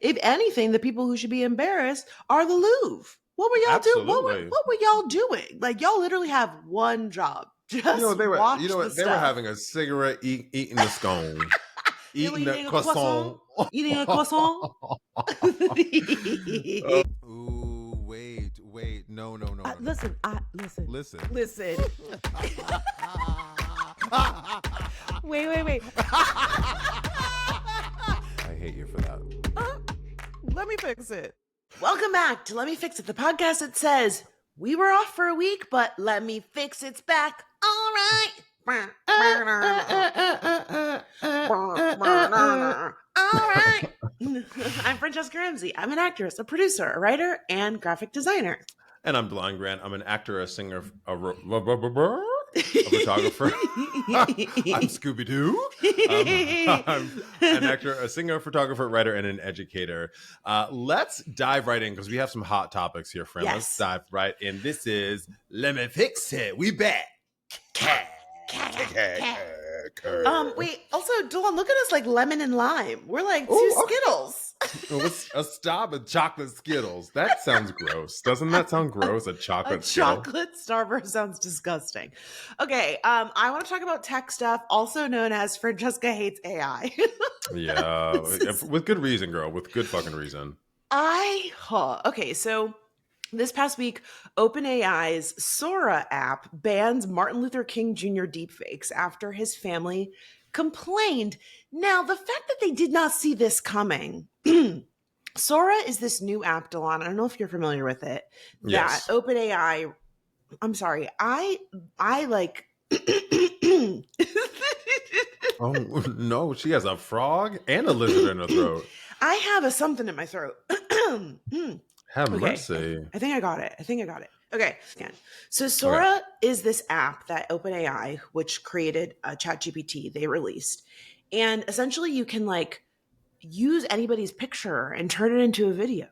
If anything, the people who should be embarrassed are the Louvre. What were y'all do? Absolutely. What were y'all doing? Like y'all literally have one job. Just You watch know the what? They were stuff. having a cigarette, eating the scone, They were eating the eating a croissant. croissant. Eating a croissant. Ooh, wait. No. Listen. Listen. Listen. Wait. I hate you for that. Let me fix it. Welcome back to Let Me Fix It, the podcast that says we were off for a week, but Let Me Fix It's back. All right. All right. I'm Francesca Ramsey. I'm an actress, a producer, a writer, and graphic designer. And I'm DeLon Grant. I'm an actor, a singer, a photographer. I'm Scooby-Doo. I'm an actor, a singer, a photographer, writer, and an educator. Let's dive right in because we have some hot topics here, friend. Yes. Let's dive right in. This is Let Me Fix It. We back. Wait, also, DeLon, look at us like lemon and lime. We're like two Skittles. A stop of chocolate Skittles. That sounds gross. Doesn't that sound gross? A chocolate Skittle? Chocolate Starburst sounds disgusting. Okay, I want to talk about tech stuff, also known as Francesca Hates AI. Yeah, with good reason, girl. With good fucking reason. Okay, so this past week, OpenAI's Sora app bans Martin Luther King Jr. deepfakes after his family complained. Now, the fact that they did not see this coming. Sora is this new app, DeLon. I don't know if you're familiar with it. Yes. That OpenAI. I'm sorry. I like. Oh no, she has a frog and a lizard in her throat. I have a something in my throat. Have mercy. I think I got it. Okay, again. So Sora is this app that OpenAI, which created ChatGPT, they released. And essentially you can like use anybody's picture and turn it into a video.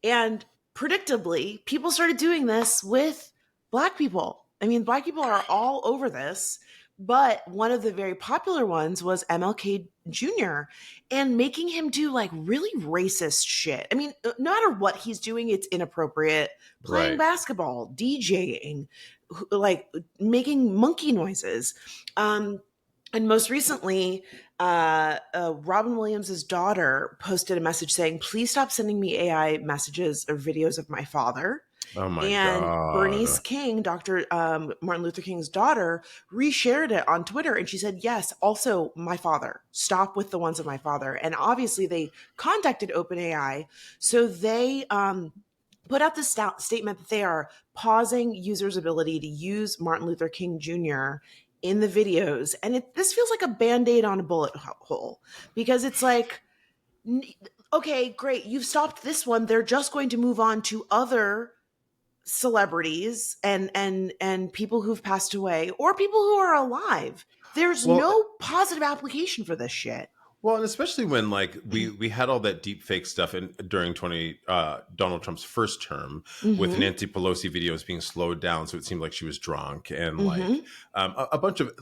And predictably, people started doing this with Black people. I mean, Black people are all over this. But one of the very popular ones was MLK Jr. and making him do like really racist shit. I mean, no matter what he's doing, it's inappropriate. Playing basketball, DJing, like making monkey noises. And most recently, Robin Williams' daughter posted a message saying, please stop sending me AI messages or videos of my father. Oh my God. Bernice King, Dr. Martin Luther King's daughter, reshared it on Twitter. And she said, yes, also my father. Stop with the ones of my father. And obviously they contacted OpenAI. So they put out this statement that they are pausing users' ability to use Martin Luther King Jr. in the videos. And this feels like a Band-Aid on a bullet hole because it's like, okay, great. You've stopped this one. They're just going to move on to other celebrities and people who've passed away or people who are alive. There's no positive application for this shit. Well, and especially when like we had all that deep fake stuff during Donald Trump's first term with Nancy Pelosi videos being slowed down, so it seemed like she was drunk and like a bunch of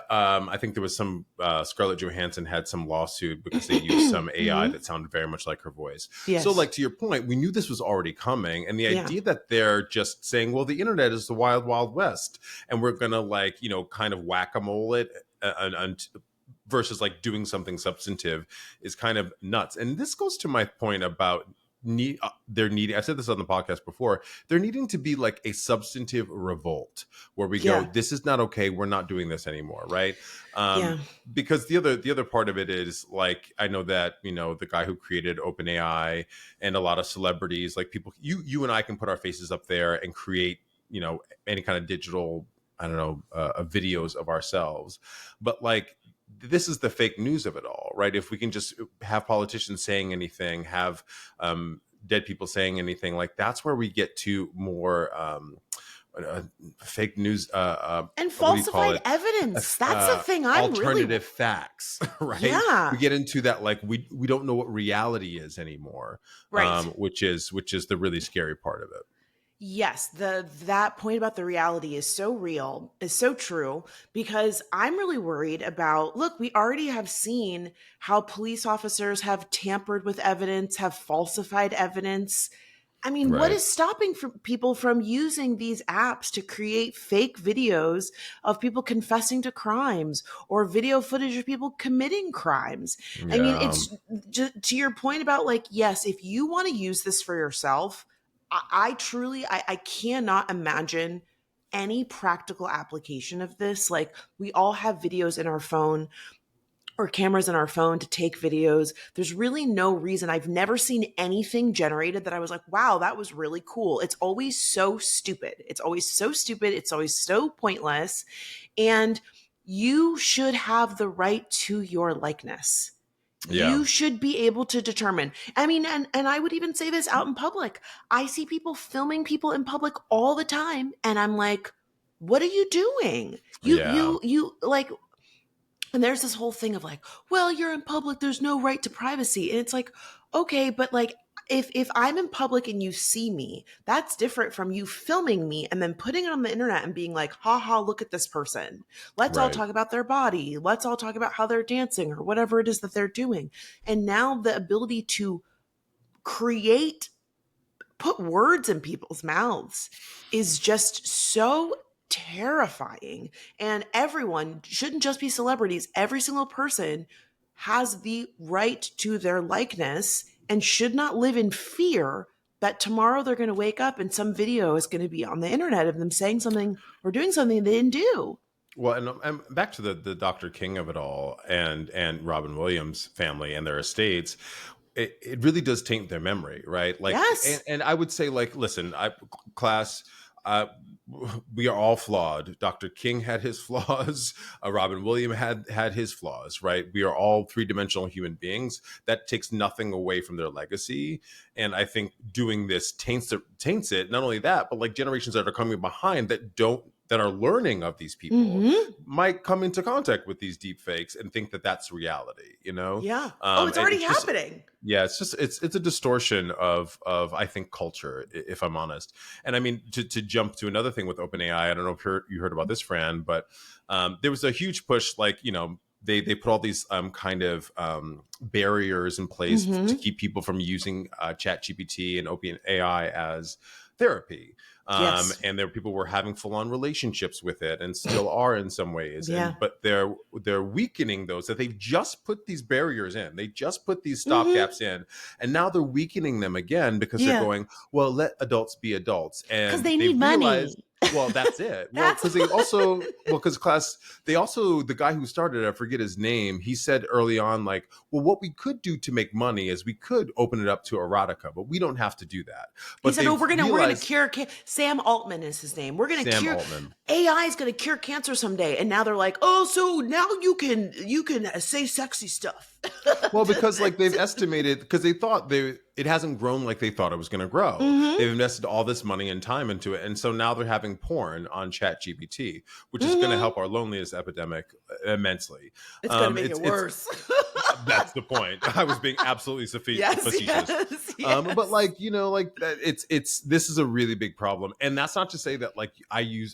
I think there was some Scarlett Johansson had some lawsuit because they used some AI that sounded very much like her voice. Yes. So like to your point, we knew this was already coming, and the idea that they're just saying, well, the internet is the wild, wild west, and we're gonna like kind of whack-a-mole it and versus like doing something substantive is kind of nuts. And this goes to my point about they're needing, I've said this on the podcast before, they're needing to be like a substantive revolt where we go, this is not okay. We're not doing this anymore. Right. Because the other part of it is like, I know that, the guy who created OpenAI and a lot of celebrities, like people, you and I can put our faces up there and create, any kind of digital, videos of ourselves. But like, this is the fake news of it all, right? If we can just have politicians saying anything, have dead people saying anything, like that's where we get to more fake news and falsified evidence. That's the thing. Alternative facts, right? Yeah, we get into that like we don't know what reality is anymore, right? Which is the really scary part of it. Yes, that point about the reality is so real, is so true, because I'm really worried about, look, we already have seen how police officers have tampered with evidence, have falsified evidence. I mean, what Right. is stopping people from using these apps to create fake videos of people confessing to crimes or video footage of people committing crimes? I mean, Yeah. it's just to your point about like, yes, if you want to use this for yourself, I truly, I cannot imagine any practical application of this. Like, we all have videos in our phone or cameras in our phone to take videos. There's really no reason. I've never seen anything generated that I was like, wow, that was really cool. It's always so stupid. It's always so stupid. It's always so pointless. And you should have the right to your likeness. Yeah. You should be able to determine. I mean, and I would even say this out in public. I see people filming people in public all the time, and I'm like, what are you doing? Yeah. You like, and there's this whole thing of like, well, you're in public, there's no right to privacy. And it's like, okay, but like if I'm in public and you see me, that's different from you filming me and then putting it on the internet and being like, haha, look at this person. Let's all Right. talk about their body. Let's all talk about how they're dancing or whatever it is that they're doing. And now the ability to create, put words in people's mouths is just so terrifying. And everyone shouldn't just be celebrities. Every single person has the right to their likeness and should not live in fear that tomorrow they're going to wake up and some video is going to be on the internet of them saying something or doing something they didn't do. Well, and back to the Dr. King of it all, and Robin Williams family and their estates. It really does taint their memory, right? Like, Yes. and I would say, like, listen, class, uh, we are all flawed. Dr. King had his flaws. Robin Williams had his flaws, right? We are all three-dimensional human beings. That takes nothing away from their legacy, and I think doing this taints it. Not only that, but like generations that are coming behind that are learning of these people Mm-hmm. might come into contact with these deep fakes and think that that's reality, you know? Yeah. Oh, it's And already it's just, happening. yeah, it's a distortion of I think culture, if I'm honest. And I mean, to jump to another thing with OpenAI, I don't know if you heard about this, Fran, but there was a huge push, like, you know, they put all these kind of barriers in place to Mm-hmm. keep people from using ChatGPT and OpenAI as therapy. Yes. And there people were having full-on relationships with it and still are in some ways. Yeah. But they're weakening those, that they've just put these barriers in. They just put these Mm-hmm. stopgaps in. And now they're weakening them again because they're Yeah. going, well, let adults be adults. Because And they they need realized, money. well, that's it. Well, That's because they also, well, because the guy who started it, I forget his name, he said early on, like, well, what we could do to make money is we could open it up to erotica, but we don't have to do that. he But said, "Oh, they've we're gonna realized, cure Sam Altman is his name. We're gonna Sam cure Altman. AI is gonna cure cancer someday." And now they're like, "Oh, so now you can say sexy stuff." Well, because like they've estimated, because they thought it hasn't grown like they thought it was going to grow. Mm-hmm. They've invested all this money and time into it, and so now they're having porn on Chat GPT, which is going to Mm-hmm. help our loneliness epidemic immensely. It's gonna make it It's worse. that's the point. I was being absolutely Yes, facetious. yes, yes. But like, you know, like that, it's this is a really big problem, and that's not to say that like I use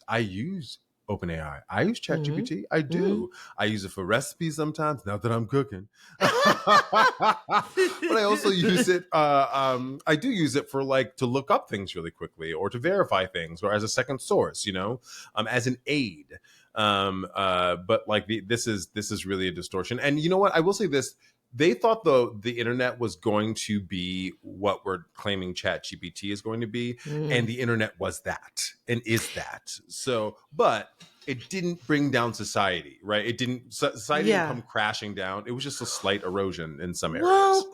OpenAI. I use Mm-hmm. ChatGPT. I Mm-hmm. do. I use it for recipes sometimes. Not that I'm cooking, but I also use it. I do use it for like to look up things really quickly, or to verify things, or as a second source. You know, as an aid. But like this is really a distortion. And you know what? I will say this. They thought the internet was going to be what we're claiming Chat GPT is going to be, and Mm. the internet was that and is that. So, but it didn't bring down society, right? Society didn't Yeah. come crashing down. It was just a slight erosion in some areas. Well,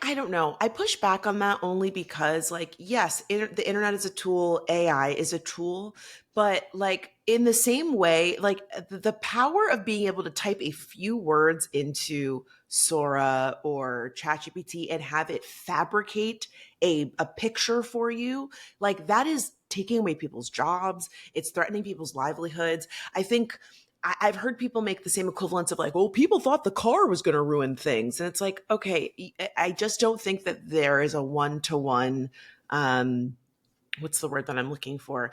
I don't know. I push back on that only because, like, yes, the internet is a tool, AI is a tool, but like in the same way, like the power of being able to type a few words into Sora or ChatGPT and have it fabricate a picture for you, like that is taking away people's jobs. It's threatening people's livelihoods. I think I've heard people make the same equivalence of like, well, people thought the car was going to ruin things. And it's like, okay, I just don't think that there is a one-to-one what's the word that I'm looking for?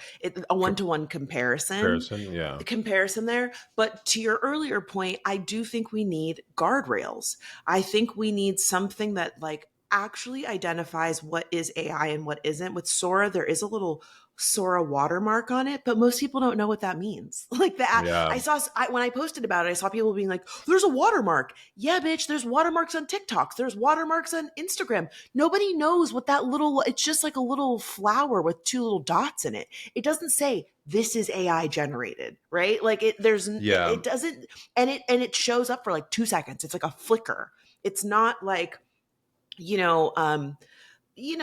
A one-to-one Comparison, yeah. comparison there. But to your earlier point, I do think we need guardrails. I think we need something that like actually identifies what is AI and what isn't. With Sora, there is a little Sora watermark on it, but most people don't know what that means. Like that, Yeah. when I posted about it, I saw people being like, "There's a watermark." Yeah, bitch. There's watermarks on TikToks. There's watermarks on Instagram. Nobody knows what that little. It's just like a little flower with two little dots in it. It doesn't say this is AI generated, right? Like Yeah. it doesn't, and it shows up for like 2 seconds. It's like a flicker. It's not like, you know,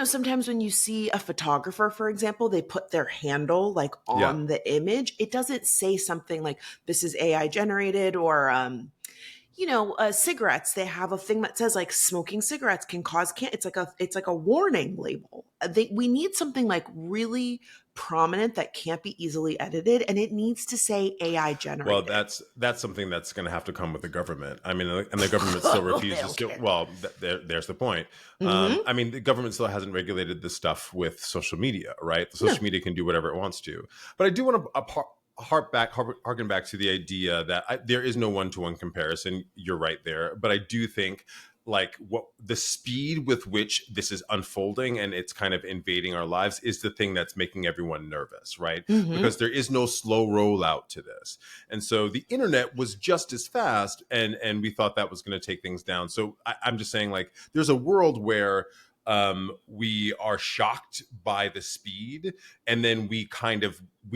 sometimes when you see a photographer, for example, they put their handle like Yeah. on the image. It doesn't say something like this is AI generated, or cigarettes, they have a thing that says like smoking cigarettes can cause it's like a warning label. We need something like really prominent that can't be easily edited, and it needs to say AI Well, generated. that's something that's going to have to come with the government. I mean, and the government still They refuses don't to. care. Well, there's the point. Hmm. I mean, the government still hasn't regulated this stuff with social media, right? The No. social media can do whatever it wants to. But I do want to harken back to the idea that there is no one-to-one comparison. You're right there, but I do think like what the speed with which this is unfolding and it's kind of invading our lives is the thing that's making everyone nervous, right? Hmm. Because there is no slow rollout to this. And so the internet was just as fast, and we thought that was going to take things down. So I'm just saying, like, there's a world where we are shocked by the speed, and then we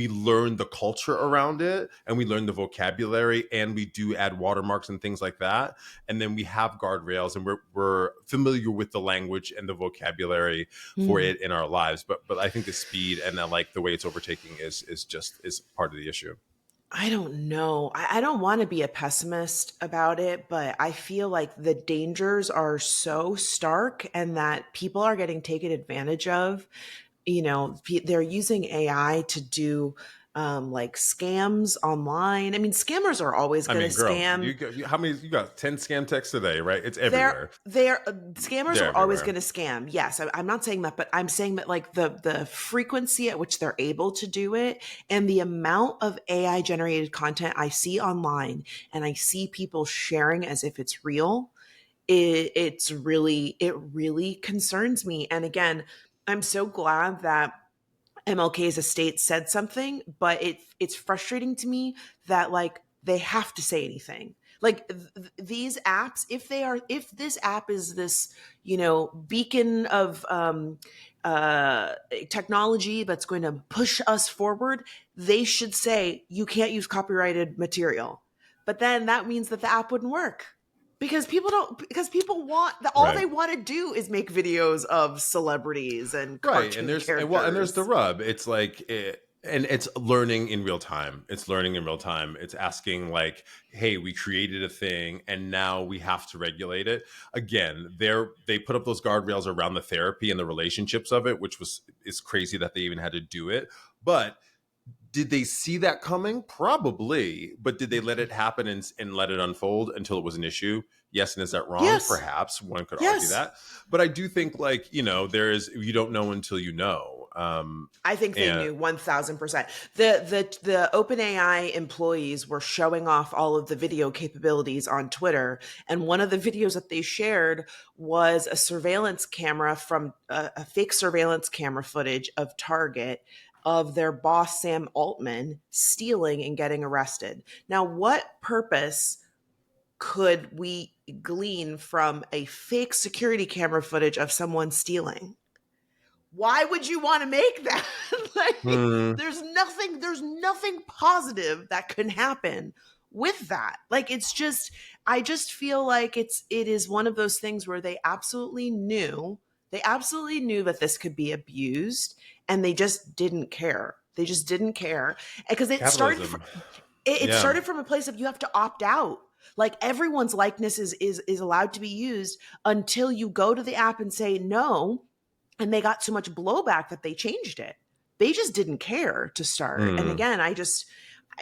learn the culture around it, and we learn the vocabulary, and we do add watermarks and things like that, and then we have guardrails, and we're familiar with the language and the vocabulary for Hmm. it in our lives. But I think the speed and then like the way it's overtaking is part of the issue. I don't know. I don't want to be a pessimist about it, but I feel like the dangers are so stark and that people are getting taken advantage of. They're using AI to do like scams online. I mean, scammers are always I going mean, to girl, scam. how many you got? 10 scam texts today, right? It's They're everywhere. they're Scammers They're are always everywhere. going to scam. Yes, I'm not saying that, but I'm saying that like the frequency at which they're able to do it, and the amount of AI generated content I see online, and I see people sharing as if it's real. It really concerns me. And again, I'm so glad that MLK's estate said something, but it's frustrating to me that like they have to say anything. Like these apps, if this app is this, beacon of technology that's going to push us forward, they should say you can't use copyrighted material. But then that means that the app wouldn't work because people all Right. they want to do is make videos of celebrities and Right. And cartoon there's the characters. rub. It's like and it's learning in real time. It's learning in real time. It's asking like, hey, we created a thing and now we have to regulate it. Again, they put up those guardrails around the therapy and the relationships of it, which is crazy that they even had to do it. But did they see that coming? Probably. But did they let it happen and let it unfold until it was an issue? Yes. And is that wrong? Yes. Perhaps one could argue Yes. that. But I do think like, you don't know until you know. I think they And knew 1000%. The OpenAI employees were showing off all of the video capabilities on Twitter, and one of the videos that they shared was a surveillance camera from a fake surveillance camera footage of Target of their boss Sam Altman stealing and getting arrested. Now, what purpose could we glean from a fake security camera footage of someone stealing? Why would you want to make that? Like, hmm, there's nothing positive that can happen with that. Like, I just feel like it is one of those things where they absolutely knew that this could be abused, and they just didn't care. They just didn't care because capitalism. it Yeah. started from a place of you have to opt out. Like everyone's likeness is allowed to be used until you go to the app and say no, and they got so much blowback that they changed it. They just didn't care to start. And Hmm. again,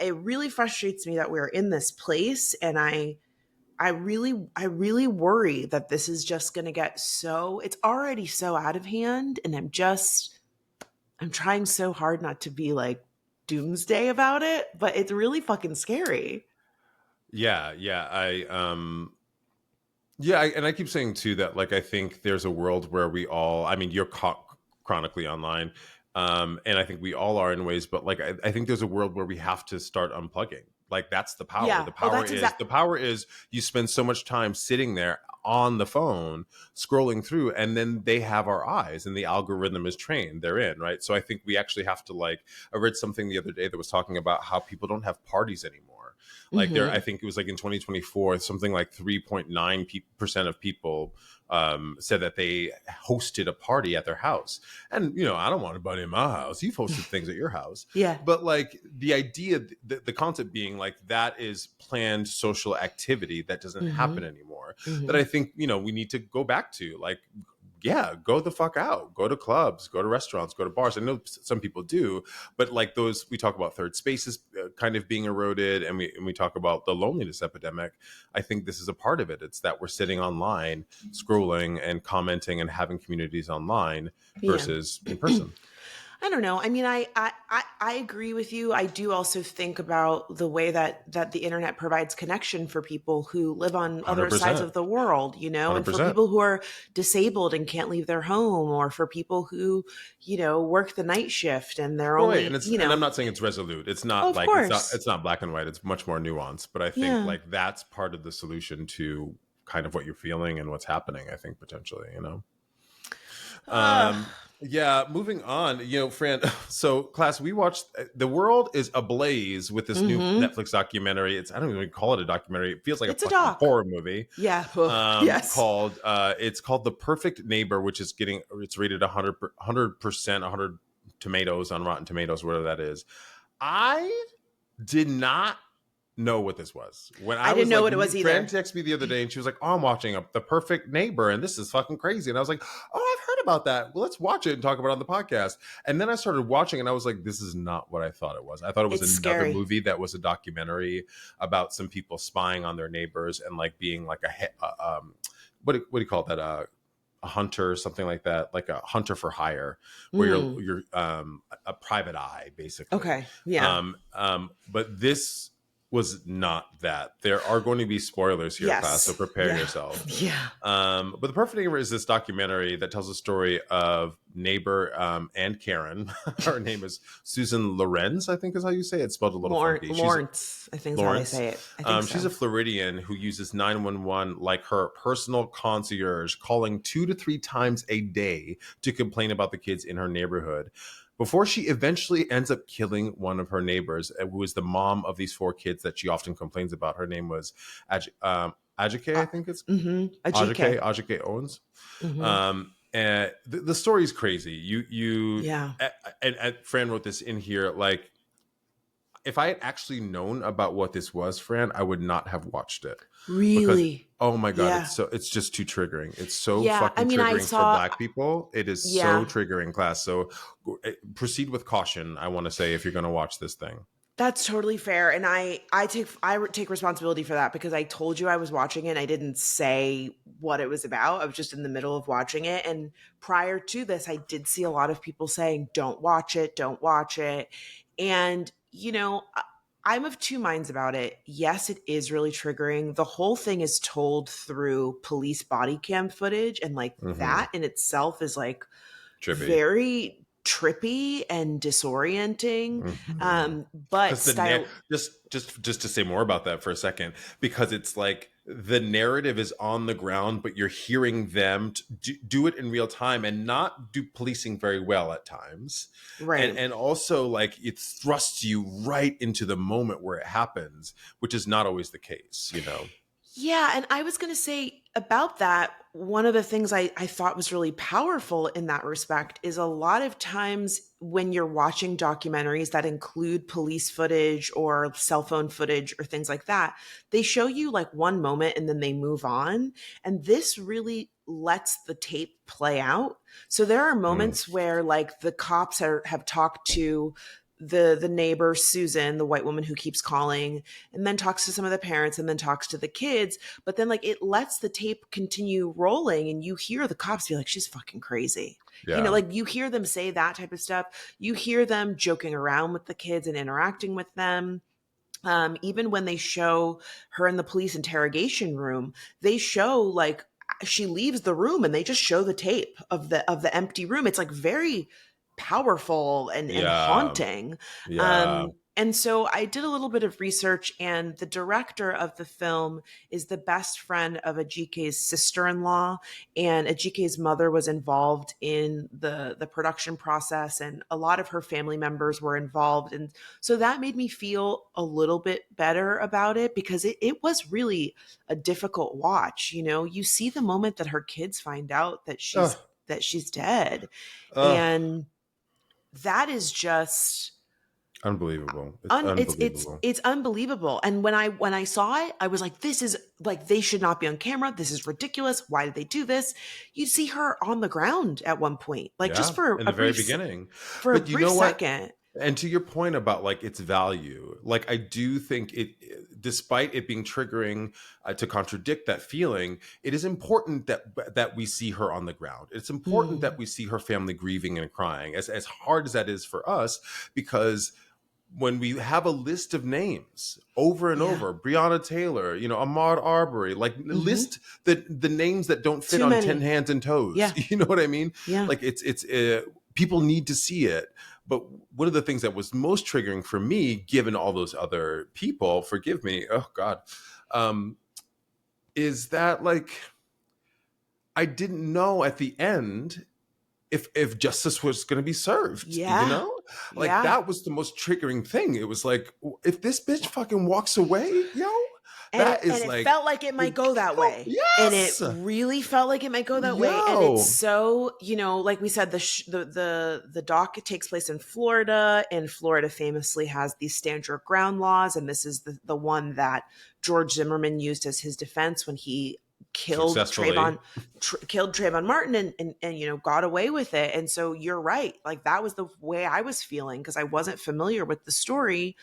it really frustrates me that we're in this place, and I really worry that this is just going to get it's already so out of hand, and I'm I'm trying so hard not to be like doomsday about it, but it's really fucking scary. Yeah, yeah. And I keep saying too that like I think there's a world where we all, I mean, you're chronically online, and I think we all are in ways, but like I think there's a world where we have to start unplugging. Like that's the power. Yeah. Oh, that's The exact. power is you spend so much time sitting there on the phone scrolling through, and then they have our eyes, and the algorithm is trained. They're in, right. So I think we actually have to like. I read something the other day that was talking about how people don't have parties anymore. Like there, I Mhm. think it was like in 2024, something like 3.9% of people said that they hosted a party at their house. And you know, I don't want anybody in my house. You've hosted things at your house, Yeah. but like the idea, the concept being like that is planned social activity that doesn't happen Mhm. anymore. That I Mhm. think you know we need to go back to like. Yeah, go the fuck out. Go to clubs, go to restaurants, go to bars. I know some people do, but like those, we talk about third spaces kind of being eroded, and we talk about the loneliness epidemic. I think this is a part of it. It's that we're sitting online, scrolling and commenting and having communities online Yeah. versus in person. I don't know. I mean, I agree with you. I do also think about the way that the internet provides connection for people who live on Hundred other sides percent, of the world, and hundred for percent. people who are disabled and can't leave their home, or for people who, work the night shift and they're Right, and only, it's and I'm not saying it's resolute. It's oh, not of like course. it's not black and white. It's much more nuanced. But I think Yeah. like that's part of the solution to kind of what you're feeling and what's happening. I think potentially, you know. Uh, Um, yeah, moving on. You know, Fran. So, class, we watched. The world is ablaze with this new mhm. Netflix documentary. It's I don't even call it a documentary. It feels like a It's a fucking doc. horror movie. Yeah. Ugh, yes. Called it's called The Perfect Neighbor, which is getting it's rated 100%, 100 tomatoes on Rotten Tomatoes, whatever that is. I did not know what this was. When I I didn't was know like, what it was Fran either. texted me the other day and she was like, oh, I'm watching The Perfect Neighbor and this is fucking crazy. And I was like, oh, I've heard about that. Well, let's watch it and talk about it on the podcast. And then I started watching and I was like, this is not what I thought it was. I thought it was It's another scary. movie that was a documentary about some people spying on their neighbors and like being like what do you call that? A hunter, something like that, like a hunter for hire, where Mm. you're a private eye, basically. Okay. Yeah. But this was not that. There are going to be spoilers here, class, so Yes. prepare Yeah. yourself. Yeah. But The Perfect Neighbor is this documentary that tells the story of neighbor and Karen. Her name is Susan Lorenz, I think is how you say it. It's spelled a little funky. She's Lawrence, I think is how they Lawrence. say it. I think She's a so. Floridian who uses 911 like her personal concierge, calling 2 to 3 times a day to complain about the kids in her neighborhood. Before she eventually ends up killing one of her neighbors, who is the mom of these 4 kids that she often complains about. Her name was Ajike, I think it's A GK. Ajike Owens. Hmm. And the story is crazy. Yeah. And Fran wrote this in here, like, if I had actually known about what this was, Fran, I would not have watched it because Really? oh my god, Yeah. it's just too triggering. It's so Yeah. I fucking mean, I triggering for saw, black people. It is so yeah, triggering, class. So proceed with caution. I want to say if you're going to watch this thing. that's totally fair. And I take responsibility for that because I told you I was watching it and I didn't say what it was about. I was just in the middle of watching it. And prior to this, I did see a lot of people saying, don't watch it, don't watch it. And, I'm of two minds about it. Yes, it is really triggering. The whole thing is told through police body cam footage. And like Mm-hmm. that in itself is like Trippy. very trippy and disorienting. But Because style, just to say more about that for a second, because it's like the narrative is on the ground, but you're hearing them do it in real time and not do policing very well at times, right. and also like it thrusts you right into the moment where it happens, which is not always the case, you know. Yeah, and I was going to say about that, one of the things I thought was really powerful in that respect is a lot of times when you're watching documentaries that include police footage or cell phone footage or things like that, they show you like one moment and then they move on. And this really lets the tape play out. So there are Mm. moments where like the cops have talked to the neighbor Susan, the white woman who keeps calling, and then talks to some of the parents, and then talks to the kids. But then like it lets the tape continue rolling, and you hear the cops be like, she's fucking crazy. You know, Yeah. like you hear them say that type of stuff. You hear them joking around with the kids and interacting with them. Even when they show her in the police interrogation room, they show like she leaves the room and they just show the tape of the empty room. It's like very powerful and Yeah. haunting. Yeah. And so I did a little bit of research, and the director of the film is the best friend of Ajike's sister-in-law, and Ajike's mother was involved in the production process, and a lot of her family members were involved. And so that made me feel a little bit better about it, because it was really a difficult watch. You know, you see the moment that her kids find out Ugh. that she's dead, Ugh. and that is just Unbelievable. It's unbelievable. it's unbelievable. And when I saw it, I was like, this is like, they should not be on camera. This is ridiculous. Why did they do this? You see her on the ground at one point, like just Yeah. for In a the very brief beginning. for a But you brief know what? second. And to your point about like its value, like I do think despite it being triggering to contradict that feeling, it is important that we see her on the ground. It's important that we see her family grieving and crying, as hard as that is for us, because when we have a list of names over and Yeah. over, Breonna Taylor, you know, Ahmaud Arbery, like list the names that don't fit Too on many. 10 hands and toes. Yeah. You know what I mean? Yeah. Like it's people need to see it. But one of the things that was most triggering for me, given all those other people, forgive me, oh God, is that like I didn't know at the end if justice was going to be served. Yeah. You know, like Yeah. that was the most triggering thing. It was like, if this bitch fucking walks away, yo, that is and like it felt like it might go that way. And it Yes. really felt like it might go that way. And Yo. it's so, you know, like we said, the doc takes place in Florida, and Florida famously has these stand your ground laws. And this is the one that George Zimmerman used as his defense when he killed Successfully. Trayvon Martin and you know, got away with it. And so you're right. Like that was the way I was feeling, because I wasn't familiar with the story.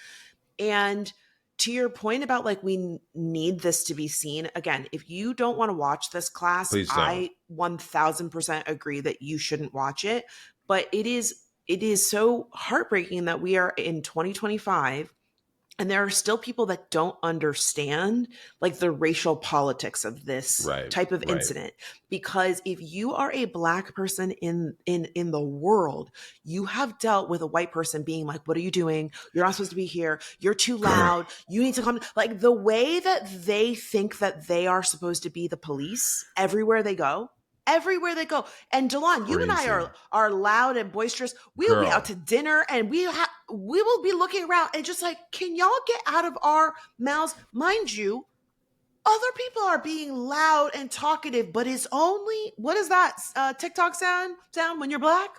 And to your point about like, we need this to be seen again, if you don't want to watch this class, Please don't. I 1000% agree that you shouldn't watch it. But it is so heartbreaking that we are in 2025 and there are still people that don't understand like the racial politics of this type of incident. Because if you are a Black person in the world, you have dealt with a white person being like, what are you doing? You're not supposed to be here. You're too loud. You need to come. Like the way that they think that they are supposed to be the police everywhere they go. Everywhere they go. And Delon, you and I are loud and boisterous. We'll be out to dinner and we will be looking around and just like, can y'all get out of our mouths? Mind you, other people are being loud and talkative, but it's only, what is that TikTok sound when you're Black?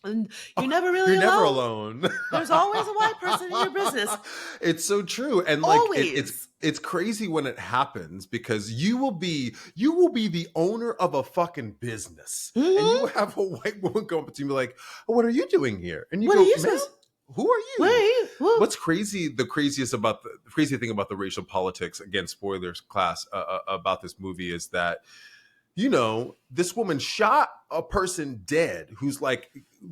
And you're never really You're alone. never alone. There's always a white person in your business. It's so true. And like Always. it's crazy when it happens, because you will be the owner of a fucking business. And you have a white woman come up to you and be like, oh, what are you doing here? And you What go, are you ma'am, who are you? Wait, What's crazy, the crazy thing about the racial politics, again, spoilers class, about this movie is that, you know, this woman shot a person dead who's like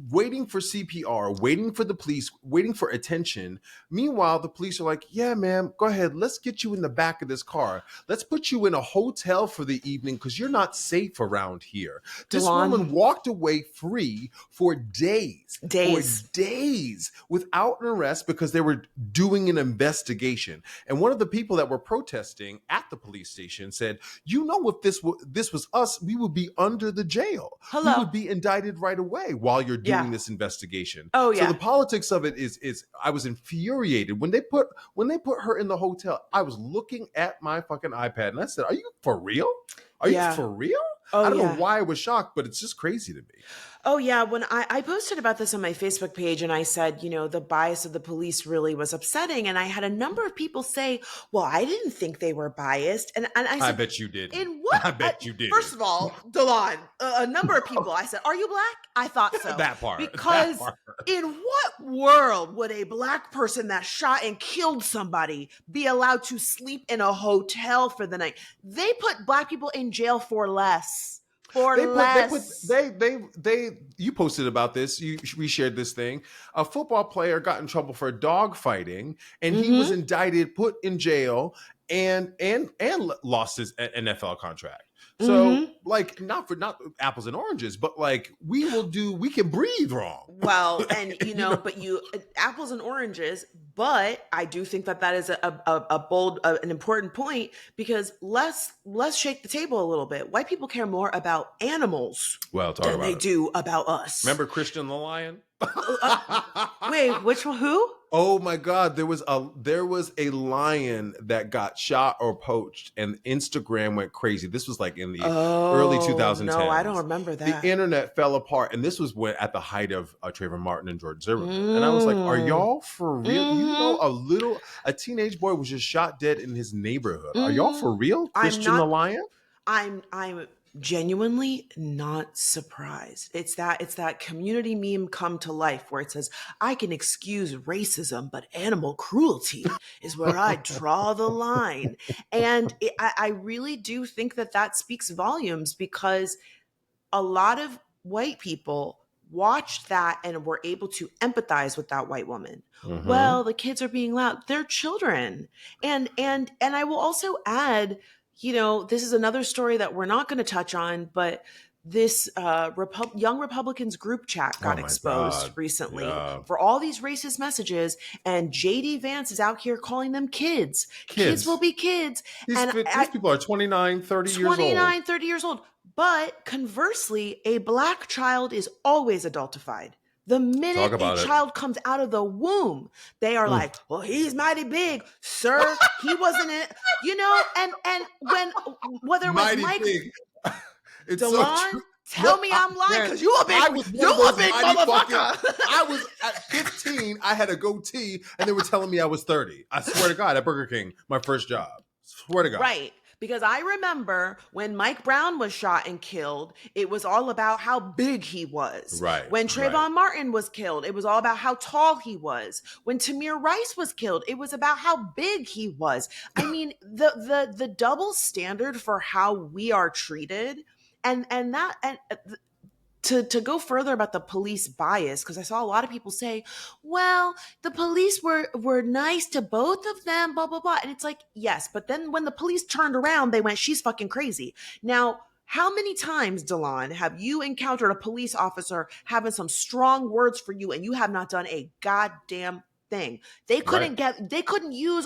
waiting for CPR, waiting for the police, waiting for attention. Meanwhile, the police are like, yeah, ma'am, go ahead. Let's get you in the back of this car. Let's put you in a hotel for the evening because you're not safe around here. This woman walked away free for days without an arrest because they were doing an investigation. And one of the people that were protesting at the police station said, you know, if this was us, we would be under the jail. We would be indicted right away while you're doing this investigation. Oh yeah. So the politics of it is I was infuriated when they put her in the hotel. I was looking at my fucking iPad and I said, "Are you for real? Are you for real?" Oh I don't know yeah. why I was shocked, but it's just crazy to me. Oh yeah, when I posted about this on my Facebook page and I said, the bias of the police really was upsetting. And I had a number of people say, well, I didn't think they were biased. And I I said, bet you didn't. in what? I bet you First didn't. of all, Delon, a number of people, I said, are you black? I thought so. That part. That Because part. in what world would a black person that shot and killed somebody be allowed to sleep in a hotel for the night? They put black people in jail for less. You posted about this. We shared this thing. A football player got in trouble for dog fighting, and he was indicted, put in jail, and lost his NFL contract. So like not apples and oranges, but like we can breathe wrong. Well, and but apples and oranges, but I do think that is a bold, an important point, because let's shake the table a little bit. White people care more about animals than they do about us. Remember Christian the Lion? Wait, which one? Who? Oh my God, there was a lion that got shot or poached, and Instagram went crazy. This was like in the early 2010s. No, I don't remember that. The internet fell apart, and this was at the height of Trayvon Martin and George Zimmerman. And I was like, "Are y'all for real? A teenage boy was just shot dead in his neighborhood. Are y'all for real? Christian the Lion?" I'm genuinely not surprised. It's that community meme come to life where it says, I can excuse racism, but animal cruelty is where I draw the line. And I really do think that speaks volumes, because a lot of white people watched that and were able to empathize with that white woman. Well, the kids are being loud. They're children. And I will also add, this is another story that we're not going to touch on, but this Young Republicans group chat got exposed recently for all these racist messages, and JD Vance is out here calling them kids. Kids will be kids. These people are 29, 30 years old. But conversely, a black child is always adultified. The minute a child comes out of the womb, they are like, well, he's mighty big, sir. He wasn't it, and whether it was Mike, it's Delon, so true. tell me I'm lying, because you a big motherfucker. I was at 15, I had a goatee, and they were telling me I was 30. I swear to God, at Burger King, my first job. Swear to God. Right. Because I remember when Mike Brown was shot and killed, it was all about how big he was. Right. When Trayvon Martin was killed, it was all about how tall he was. When Tamir Rice was killed, it was about how big he was. I mean, the double standard for how we are treated, to go further about the police bias, because I saw a lot of people say, well, the police were nice to both of them, blah, blah, blah. And it's like, yes, but then when the police turned around, they went, she's fucking crazy. Now, how many times, Delon, have you encountered a police officer having some strong words for you and you have not done a goddamn thing? They couldn't use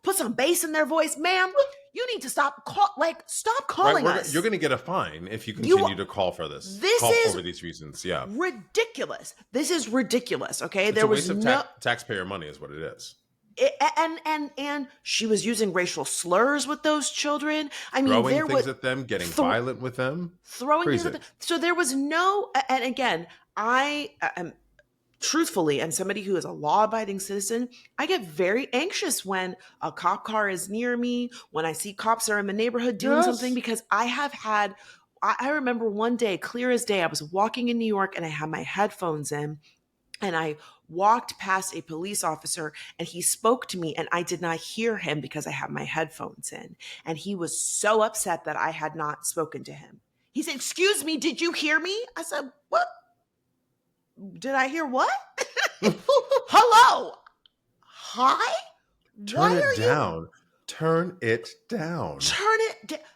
put some bass in their voice. Ma'am, you need to stop calling us. You're going to get a fine if you continue to call for this. For these reasons. Yeah. Ridiculous. This is ridiculous. Okay. It's a waste of taxpayer money is what it is. And she was using racial slurs with those children. I mean, throwing things at them, getting violent with them. Throwing things at them. So there was and again, I am, truthfully, and somebody who is a law-abiding citizen, I get very anxious when a cop car is near me, when I see cops are in the neighborhood doing something, because I remember one day, clear as day, I was walking in New York and I had my headphones in, and I walked past a police officer and he spoke to me and I did not hear him because I had my headphones in. And he was so upset that I had not spoken to him. He said, "Excuse me, did you hear me?" I said, "What? Did I hear what?" Hello. Hi? Turn it down. Turn it down.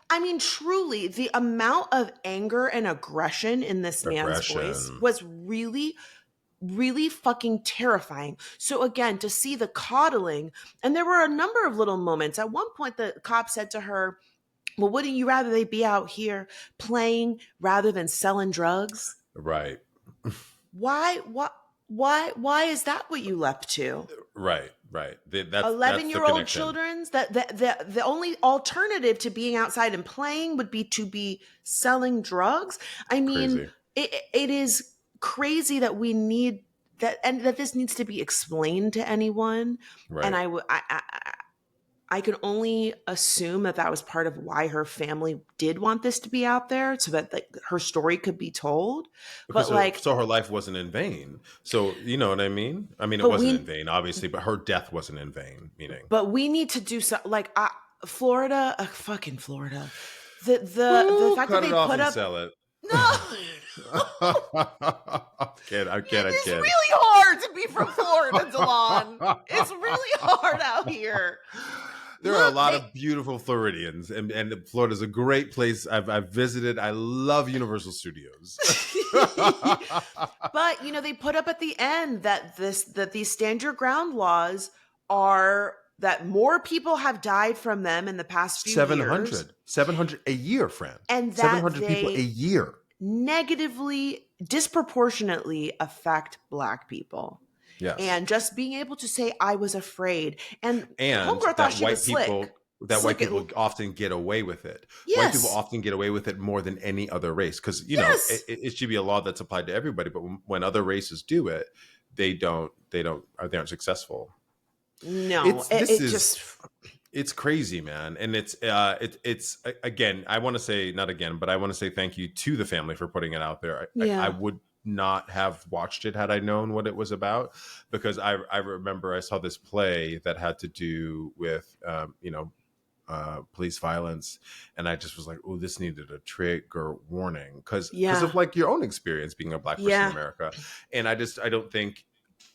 I mean, truly, the amount of anger and aggression in this man's voice was really, really fucking terrifying. So again, to see the coddling, and there were a number of little moments. At one point, the cop said to her, "Well, wouldn't you rather they be out here playing rather than selling drugs?" Right. Why is that what you leapt to? Right. Right. That's the 11-year-old connection. children's the only alternative to being outside and playing would be to be selling drugs. I mean, Crazy. it is crazy that we need that, and that this needs to be explained to anyone. And Right. I can only assume that that was part of why her family did want this to be out there, so that like, her story could be told. Because But like, so her life wasn't in vain. So you know what I mean? I mean, it but wasn't in we vain, obviously, but her death wasn't in vain, meaning. but we need to do so. Like, Florida, fucking Florida. The Ooh, fact that cut it they off put and up, sell it. no, I'm it is kidding. really hard to be from Florida, Delon. It's really hard out here. There are a Look, lot of beautiful Floridians, and Florida's a great place. I've visited. I love Universal Studios. but they put up at the end that these stand your ground laws are that more people have died from them in the past few years, 700 a year, friend. and that 700 people a they year. negatively, disproportionately affect Black people. Yes. And just being able to say, I was afraid. And And Homegirl thought she was slick. white people often get away with it. Yes. White people often get away with it more than any other race. Because, it should be a law that's applied to everybody. But when other races do it, they aren't successful. No, It's crazy, man. And it's again, I want to say, not again, but I want to say thank you to the family for putting it out there. I would not have watched it had I known what it was about, because I remember I saw this play that had to do with police violence, and I just was like, oh, this needed a trigger warning because of like your own experience being a Black person in America. And I don't think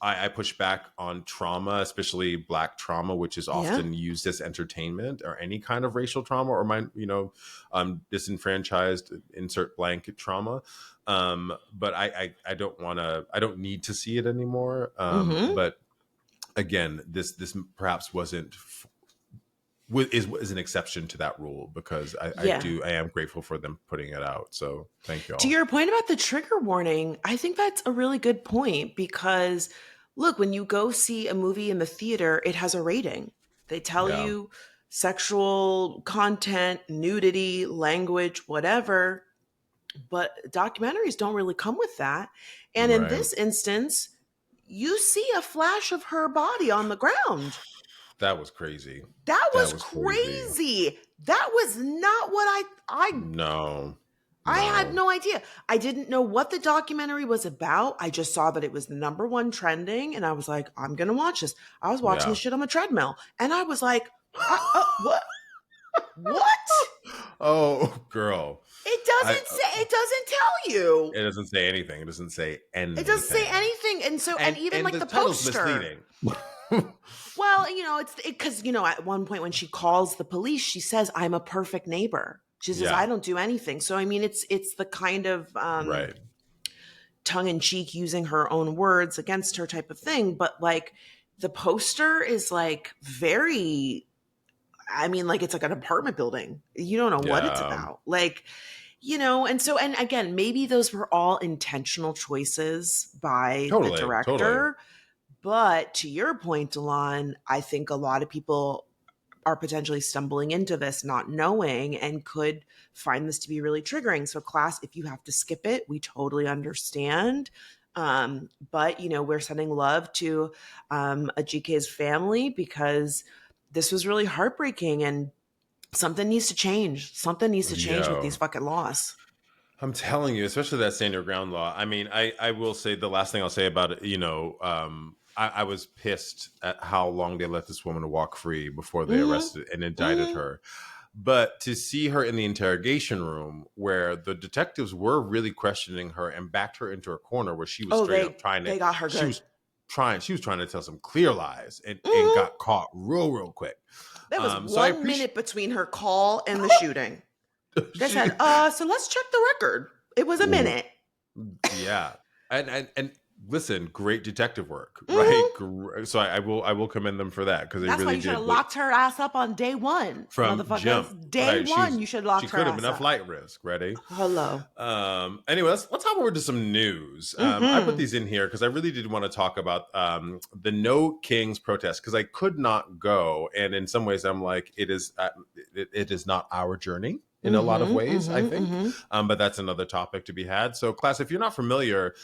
I push back on trauma, especially Black trauma, which is often used as entertainment, or any kind of racial trauma, or disenfranchised, insert blank trauma. But I don't need to see it anymore. But again, this perhaps wasn't is an exception to that rule, because I am grateful for them putting it out. So thank you all. To your point about the trigger warning, I think that's a really good point, because look, when you go see a movie in the theater, it has a rating. They tell you sexual content, nudity, language, whatever. But documentaries don't really come with that. And in this instance, you see a flash of her body on the ground. That was crazy. That was crazy. That was not what No. I had no idea. I didn't know what the documentary was about. I just saw that it was the #1 trending, and I was like, I'm going to watch this. I was watching this shit on the treadmill, and I was like, what? What? Oh, girl. It doesn't tell you. It doesn't say anything. It doesn't say anything. It doesn't say anything. And so, and even like the poster. Misleading. Well, it's because, at one point when she calls the police, she says, I'm a perfect neighbor. She says, I don't do anything. So, I mean, it's the kind of tongue in cheek, using her own words against her type of thing. But like the poster is like very, I mean, like it's like an apartment building. You don't know what it's about. Like, and so, and again, maybe those were all intentional choices by the director. Totally. But to your point, Delon, I think a lot of people are potentially stumbling into this not knowing, and could find this to be really triggering. So class, if you have to skip it, we totally understand. But we're sending love to Ajike's family, because this was really heartbreaking, and something needs to change. Something needs to change with these fucking laws. I'm telling you, especially that stand your ground law. I mean, I will say, the last thing I'll say about it, I was pissed at how long they let this woman walk free before they arrested and indicted her. But to see her in the interrogation room, where the detectives were really questioning her and backed her into a corner, where she was straight up trying to. They got her good. She was trying to tell some clear lies, and got caught real quick. There was 1 minute between her call and the shooting. They said, so let's check the record. It was a minute. Yeah. And listen, great detective work, right? Mhm. So I will commend them for that, because they That's why really you should have did what locked her ass up on day one, from jump. motherfuckers. Day Right? one, you should have She locked her could have ass enough up. flight risk. Ready? Hello. Anyway, let's hop over to some news. I put Mm-hmm. these in here because I really did want to talk about the No Kings protest, because I could not go, and in some ways, I'm like, it is not our journey in a lot of Mm-hmm. ways, I Mm-hmm. think. Mm-hmm. But that's another topic to be had. So, class, if you're not familiar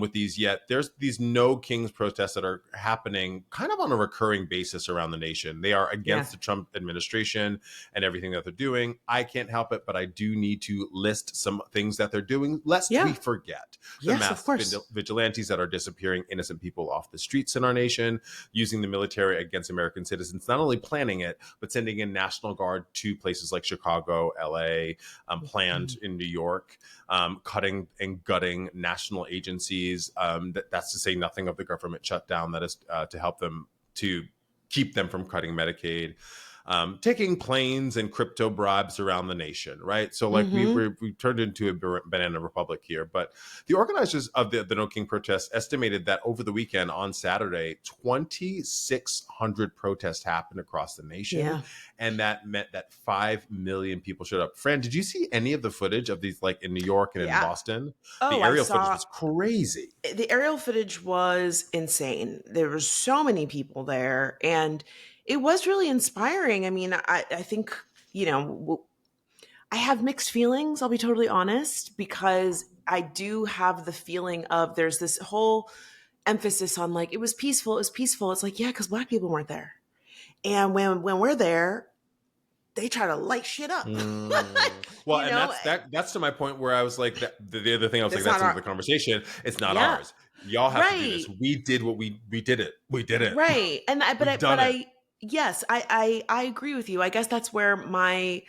with these yet, there's these No Kings protests that are happening kind of on a recurring basis around the nation. They are Yeah. against the Trump administration and everything that they're doing. I can't help it, but I do need to list some things that they're doing, lest we Yeah. forget the Yes, of mass course. vigilantes that are disappearing innocent people off the streets in our nation, using the military against American citizens, not only planning it, but sending in National Guard to places like Chicago, LA, planned in New York, cutting and gutting national agencies. That's to say nothing of the government shutdown that is to help them to keep them from cutting Medicaid, taking planes and crypto bribes around the nation, right? So like Mm-hmm. we turned into a banana republic here. But the organizers of the No King protests estimated that over the weekend on Saturday, 2,600 protests happened across the nation, Yeah. and that meant that 5 million people showed up. Fran, did you see any of the footage of these, like in New York and in Yeah. Boston? Oh, The I aerial footage saw was crazy. the aerial footage was insane. There were so many people there, and it was really inspiring. I mean, I think, you know, I have mixed feelings, I'll be totally honest, because I do have the feeling of there's this whole emphasis on like, it was peaceful, it was peaceful. It's like, yeah, because black people weren't there. And when we're there, they try to light shit up. Well, You and know, that's to my point where I was like, the other thing I was like, that's that's not into our, the conversation. It's not yeah, ours. Y'all have to do right. this. We did what we did it. We did it. Right. And We've done it. yes, I agree with you. I guess that's where my,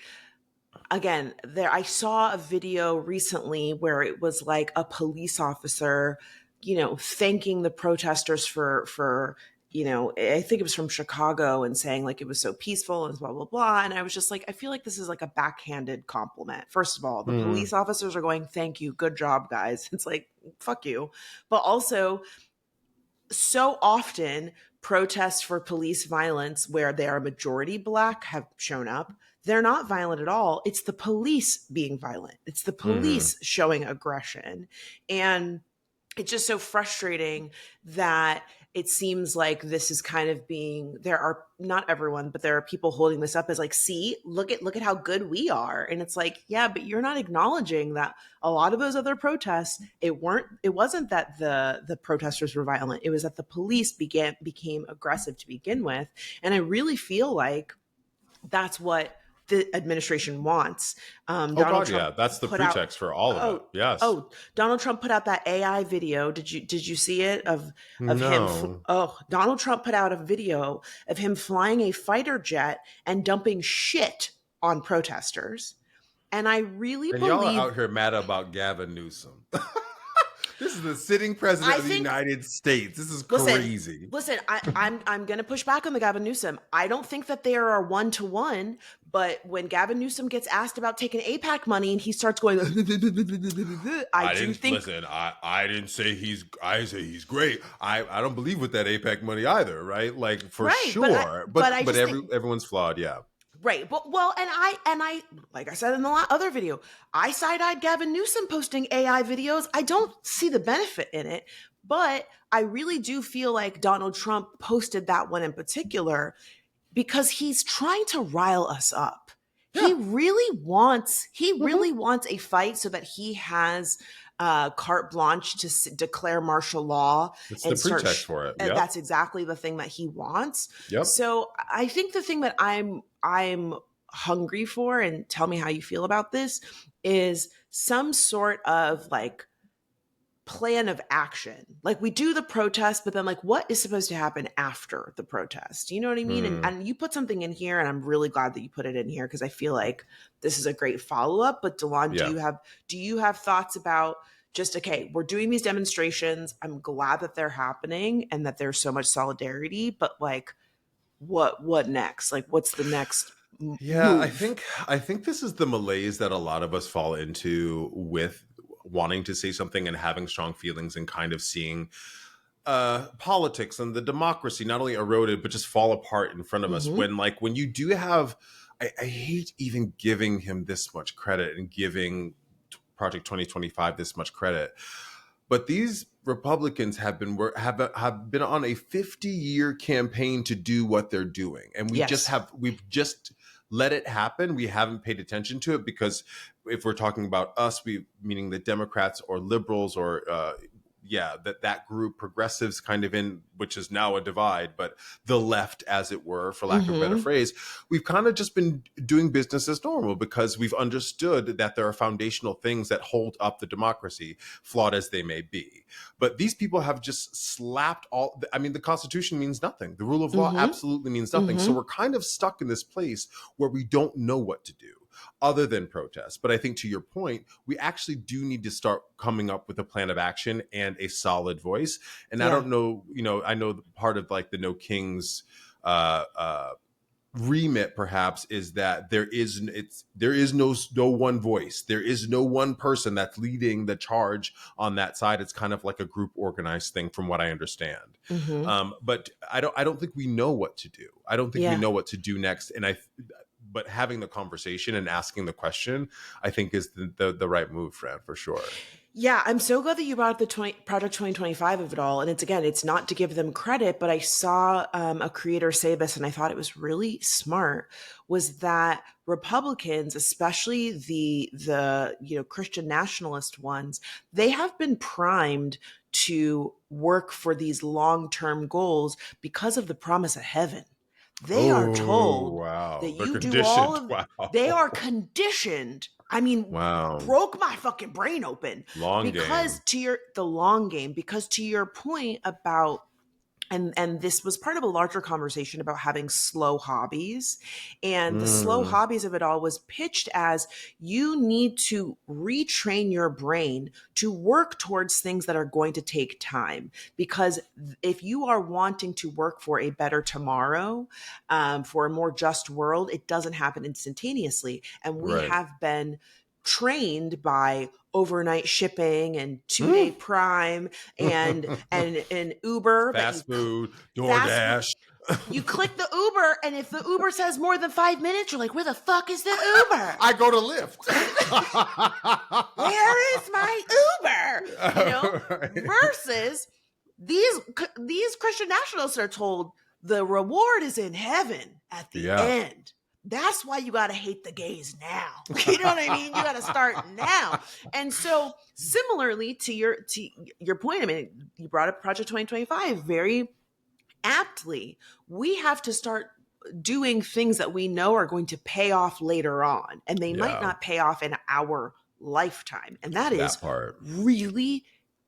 again, there, I saw a video recently where it was like a police officer, you know, thanking the protesters for, you know, I think it was from Chicago, and saying like it was so peaceful and blah blah blah. And I was just like, I feel like this is like a backhanded compliment. First of all, the Hmm. police officers are going, "Thank you, good job, guys." It's like, fuck you. But also, so often protests for police violence where they are majority black have shown up. They're not violent at all. It's the police being violent. It's the Hmm. police showing aggression. And it's just so frustrating that it seems like this is kind of being, there are, not everyone, but there are people holding this up as like, see, look at how good we are. And it's like, yeah, but you're not acknowledging that a lot of those other protests, it wasn't that the protesters were violent. It was that the police became aggressive to begin with. And I really feel like that's what the administration wants. Oh Donald God, Trump yeah. That's the put out, pretext for all of it. oh Yes. oh Donald Trump put out that AI video. Did you see it of him? No. Oh, Donald Trump put out a video of him flying a fighter jet and dumping shit on protesters. And I really And y'all are believe, out here mad about Gavin Newsom. This is the sitting president I of the think, United States. This is listen, crazy. listen, I'm gonna push back on the Gavin Newsom. I don't think that they are one to one, but when Gavin Newsom gets asked about taking APAC money and he starts going, I I do didn't think, listen. I didn't say I say he's great. I don't believe with that APEC money either, right? Like for right, sure. but I But just think, everyone's flawed, yeah. right. Well, and I, like I said in the other video, I side-eyed Gavin Newsom posting AI videos. I don't see the benefit in it, but I really do feel like Donald Trump posted that one in particular because he's trying to rile us up. He Yeah. really wants a fight so that he has carte blanche to declare martial law It's the and start. pretext for it. Yep. That's exactly the thing that he wants. Yep. So I think the thing that I'm hungry for, and tell me how you feel about this, is some sort of like plan of action. Like we do the protest, but then like what is supposed to happen after the protest? You know what I mean? And Hmm. and you put something in here, and I'm really glad that you put it in here because I feel like this is a great follow-up. But Delon, Yeah. do you have thoughts about just, okay, we're doing these demonstrations. I'm glad that they're happening and that there's so much solidarity, but like what next? Like what's the next Yeah, move? I think this is the malaise that a lot of us fall into wanting to say something and having strong feelings and kind of seeing politics and the democracy not only eroded but just fall apart in front of us. When you do have, I hate even giving him this much credit and giving Project 2025 this much credit, but these Republicans have been on a 50-year campaign to do what they're doing, and we've just let it happen. We haven't paid attention to it because if we're talking about us, meaning the Democrats or liberals or that group, progressives kind of in, which is now a divide, but the left, as it were, for lack of a better phrase, we've kind of just been doing business as normal because we've understood that there are foundational things that hold up the democracy, flawed as they may be. But these people have just slapped the Constitution means nothing. The rule of law absolutely means nothing. So we're kind of stuck in this place where we don't know what to do other than protest. But I think to your point, we actually do need to start coming up with a plan of action and a solid voice. And I don't know, I know part of like the No Kings remit perhaps is that there is no one voice. There is no one person that's leading the charge on that side. It's kind of like a group organized thing from what I understand. But I don't think we know what to do. I don't think we know what to do next. But having the conversation and asking the question, I think is the right move, Fran, for sure. Yeah, I'm so glad that you brought up the Project 2025 of it all. And it's not to give them credit, but I saw a creator say this, and I thought it was really smart, was that Republicans, especially the Christian nationalist ones, they have been primed to work for these long-term goals because of the promise of heaven. They are told that you do all of it. They are conditioned. I mean, broke my fucking brain open. The long game, because to your point about, and this was part of a larger conversation about having slow hobbies, and the slow hobbies of it all was pitched as you need to retrain your brain to work towards things that are going to take time. Because if you are wanting to work for a better tomorrow, for a more just world, it doesn't happen instantaneously. And we have been trained by overnight shipping and 2-day Prime and Uber, fast food, DoorDash. You click the Uber, and if the Uber says more than 5 minutes, you're like, where the fuck is the Uber? I go to Lyft. Where is my Uber? Versus these Christian nationalists are told the reward is in heaven at the end. That's why you got to hate the gays now. You know what I mean? You got to start now. And so similarly to your point, I mean, you brought up Project 2025 very aptly. We have to start doing things that we know are going to pay off later on. And they might not pay off in our lifetime. And that is really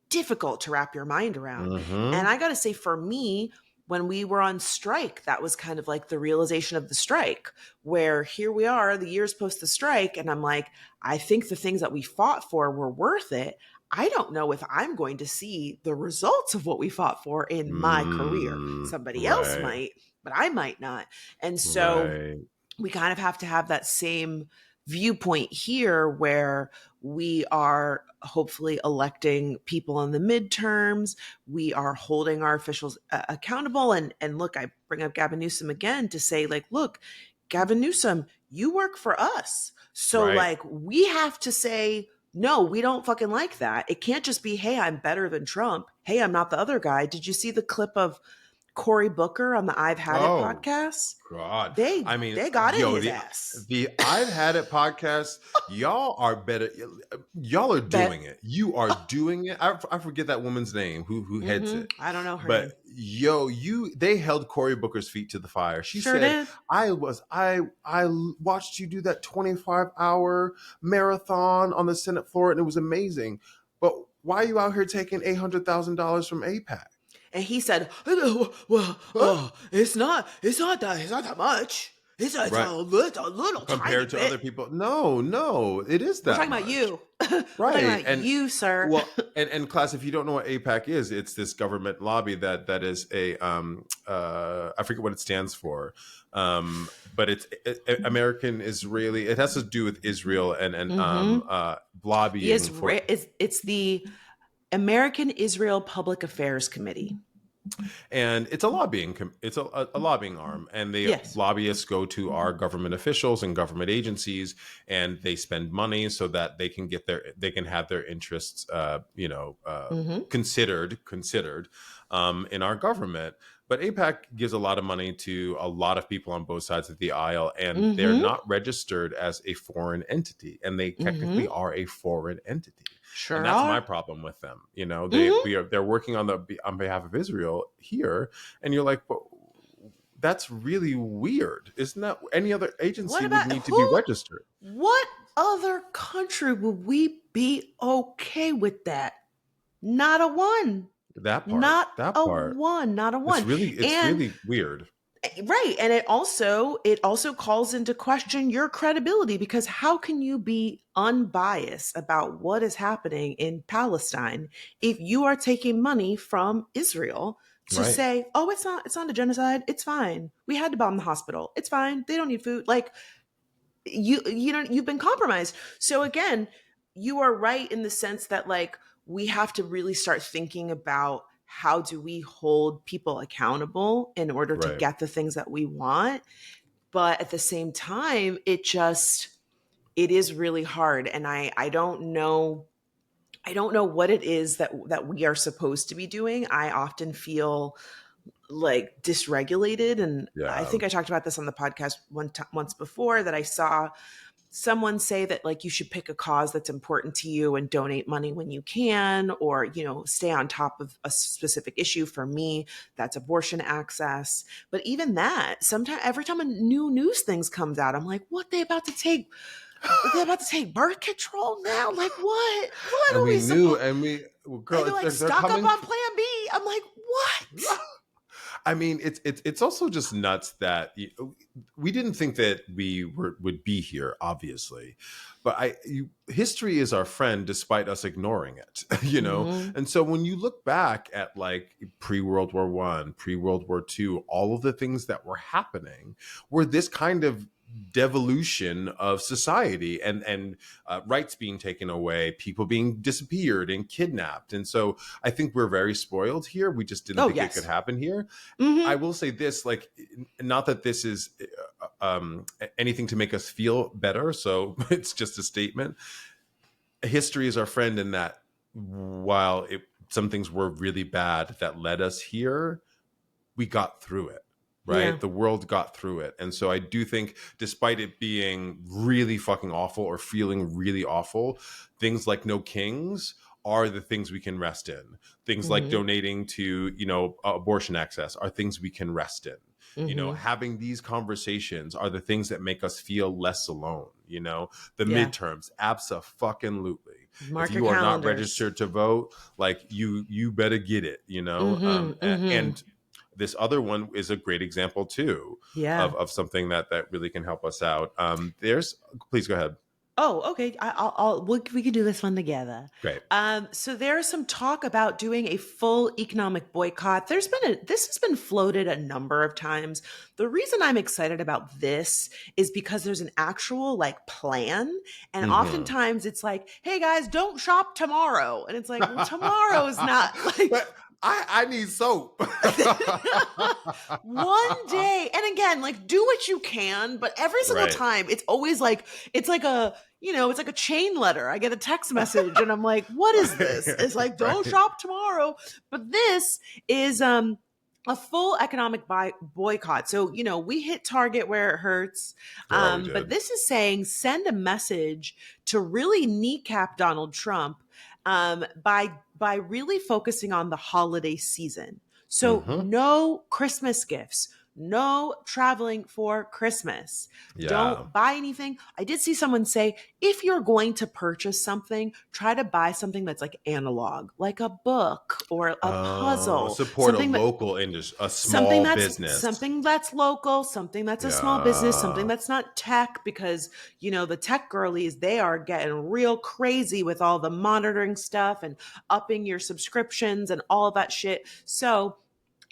difficult to wrap your mind around. And I got to say, for me, when we were on strike, that was kind of like the realization of the strike, where here we are, the years post the strike, and I'm like, I think the things that we fought for were worth it. I don't know if I'm going to see the results of what we fought for in my career. Somebody else might, but I might not. And so we kind of have to have that same viewpoint here, where we are hopefully electing people in the midterms. We are holding our officials accountable. And look, I bring up Gavin Newsom again to say, like, look, Gavin Newsom, you work for us. So like, we have to say, no, we don't fucking like that. It can't just be, hey, I'm better than Trump. Hey, I'm not the other guy. Did you see the clip of Cory Booker on the I've Had It podcast? God. They got in his ass. The I've Had It podcast, y'all are better. Y'all are doing it. You are doing it. I forget that woman's name who heads it. I don't know her name. They held Cory Booker's feet to the fire. She said, did. I watched you do that 25-hour marathon on the Senate floor, and it was amazing. But why are you out here taking $800,000 from AIPAC? And he said, well, it's not that much. It's a little compared to bit. other people. No, it is that. We're talking about you. Right. We're talking about you, sir. Well, And class, if you don't know what APAC is, it's this government lobby that is a I forget what it stands for, but it's American Israeli. It has to do with Israel and lobbying for. It's the American Israel Public Affairs Committee. And it's a lobbying it's a lobbying arm, and the Yes. lobbyists go to our government officials and government agencies, and they spend money so that they can have their interests considered in our government. But APAC gives a lot of money to a lot of people on both sides of the aisle, and they're not registered as a foreign entity, and they technically are a foreign entity. Sure, and that's my problem with them. They're working on behalf of Israel here, and you're like, well, that's really weird. Isn't that any other agency would need to be registered? What other country would we be okay with that? Not a one. That part. Not that a part. one. Not a one. It's really weird. Right. And it also calls into question your credibility, because how can you be unbiased about what is happening in Palestine if you are taking money from Israel to say, oh, it's not a genocide. It's fine. We had to bomb the hospital. It's fine. They don't need food. Like you've been compromised. So again, you are right in the sense that like we have to really start thinking about how do we hold people accountable in order to get the things that we want. But at the same time, it is really hard. And I don't know what it is that we are supposed to be doing. I often feel like dysregulated. And I think I talked about this on the podcast once before, that I saw someone say that like you should pick a cause that's important to you and donate money when you can, or stay on top of a specific issue. For me, that's abortion access. But even that, sometimes every time a new news things comes out, I'm like, what, they about to take birth control now? Like what and are we knew and we girl, they're like stock up on plan B. I'm like, what? I mean, it's also just nuts that we didn't think that we would be here, obviously, but history is our friend despite us ignoring it, And so when you look back at like pre-World War I, pre-World War II, all of the things that were happening were this kind of devolution of society and rights being taken away, people being disappeared and kidnapped. And so I think we're very spoiled here. We just didn't think it could happen here. I will say this, like, not that this is anything to make us feel better, so it's just a statement. History is our friend in that while some things were really bad that led us here, we got through it. Right. Yeah. The world got through it. And so I do think, despite it being really fucking awful or feeling really awful, things like no kings are the things we can rest in. Things like donating to, abortion access are things we can rest in. Having these conversations are the things that make us feel less alone. The midterms, abso-fucking-lutely. Mark if you are not registered to vote, like you better get it, and this other one is a great example too of something that really can help us out. Please go ahead. Oh, okay. We can do this one together. Great. So there's some talk about doing a full economic boycott. This has been floated a number of times. The reason I'm excited about this is because there's an actual like plan. And oftentimes it's like, hey guys, don't shop tomorrow. And it's like, well, tomorrow is not like... But I need soap. One day. And again, like do what you can, but every single time it's always like, it's like a chain letter. I get a text message and I'm like, what is this? It's like, don't shop tomorrow. But this is a full economic boycott. So, we hit Target where it hurts. But this is saying send a message to really kneecap Donald Trump by really focusing on the holiday season. So no Christmas gifts, no traveling for Christmas. Yeah. Don't buy anything. I did see someone say, if you're going to purchase something, try to buy something that's like analog, like a book or a puzzle, Support a local industry, a small business. something that's local, something that's a small business, something Yeah. that's not tech, because the tech girlies, they are getting real crazy with all the monitoring stuff and upping your subscriptions and all of that shit. So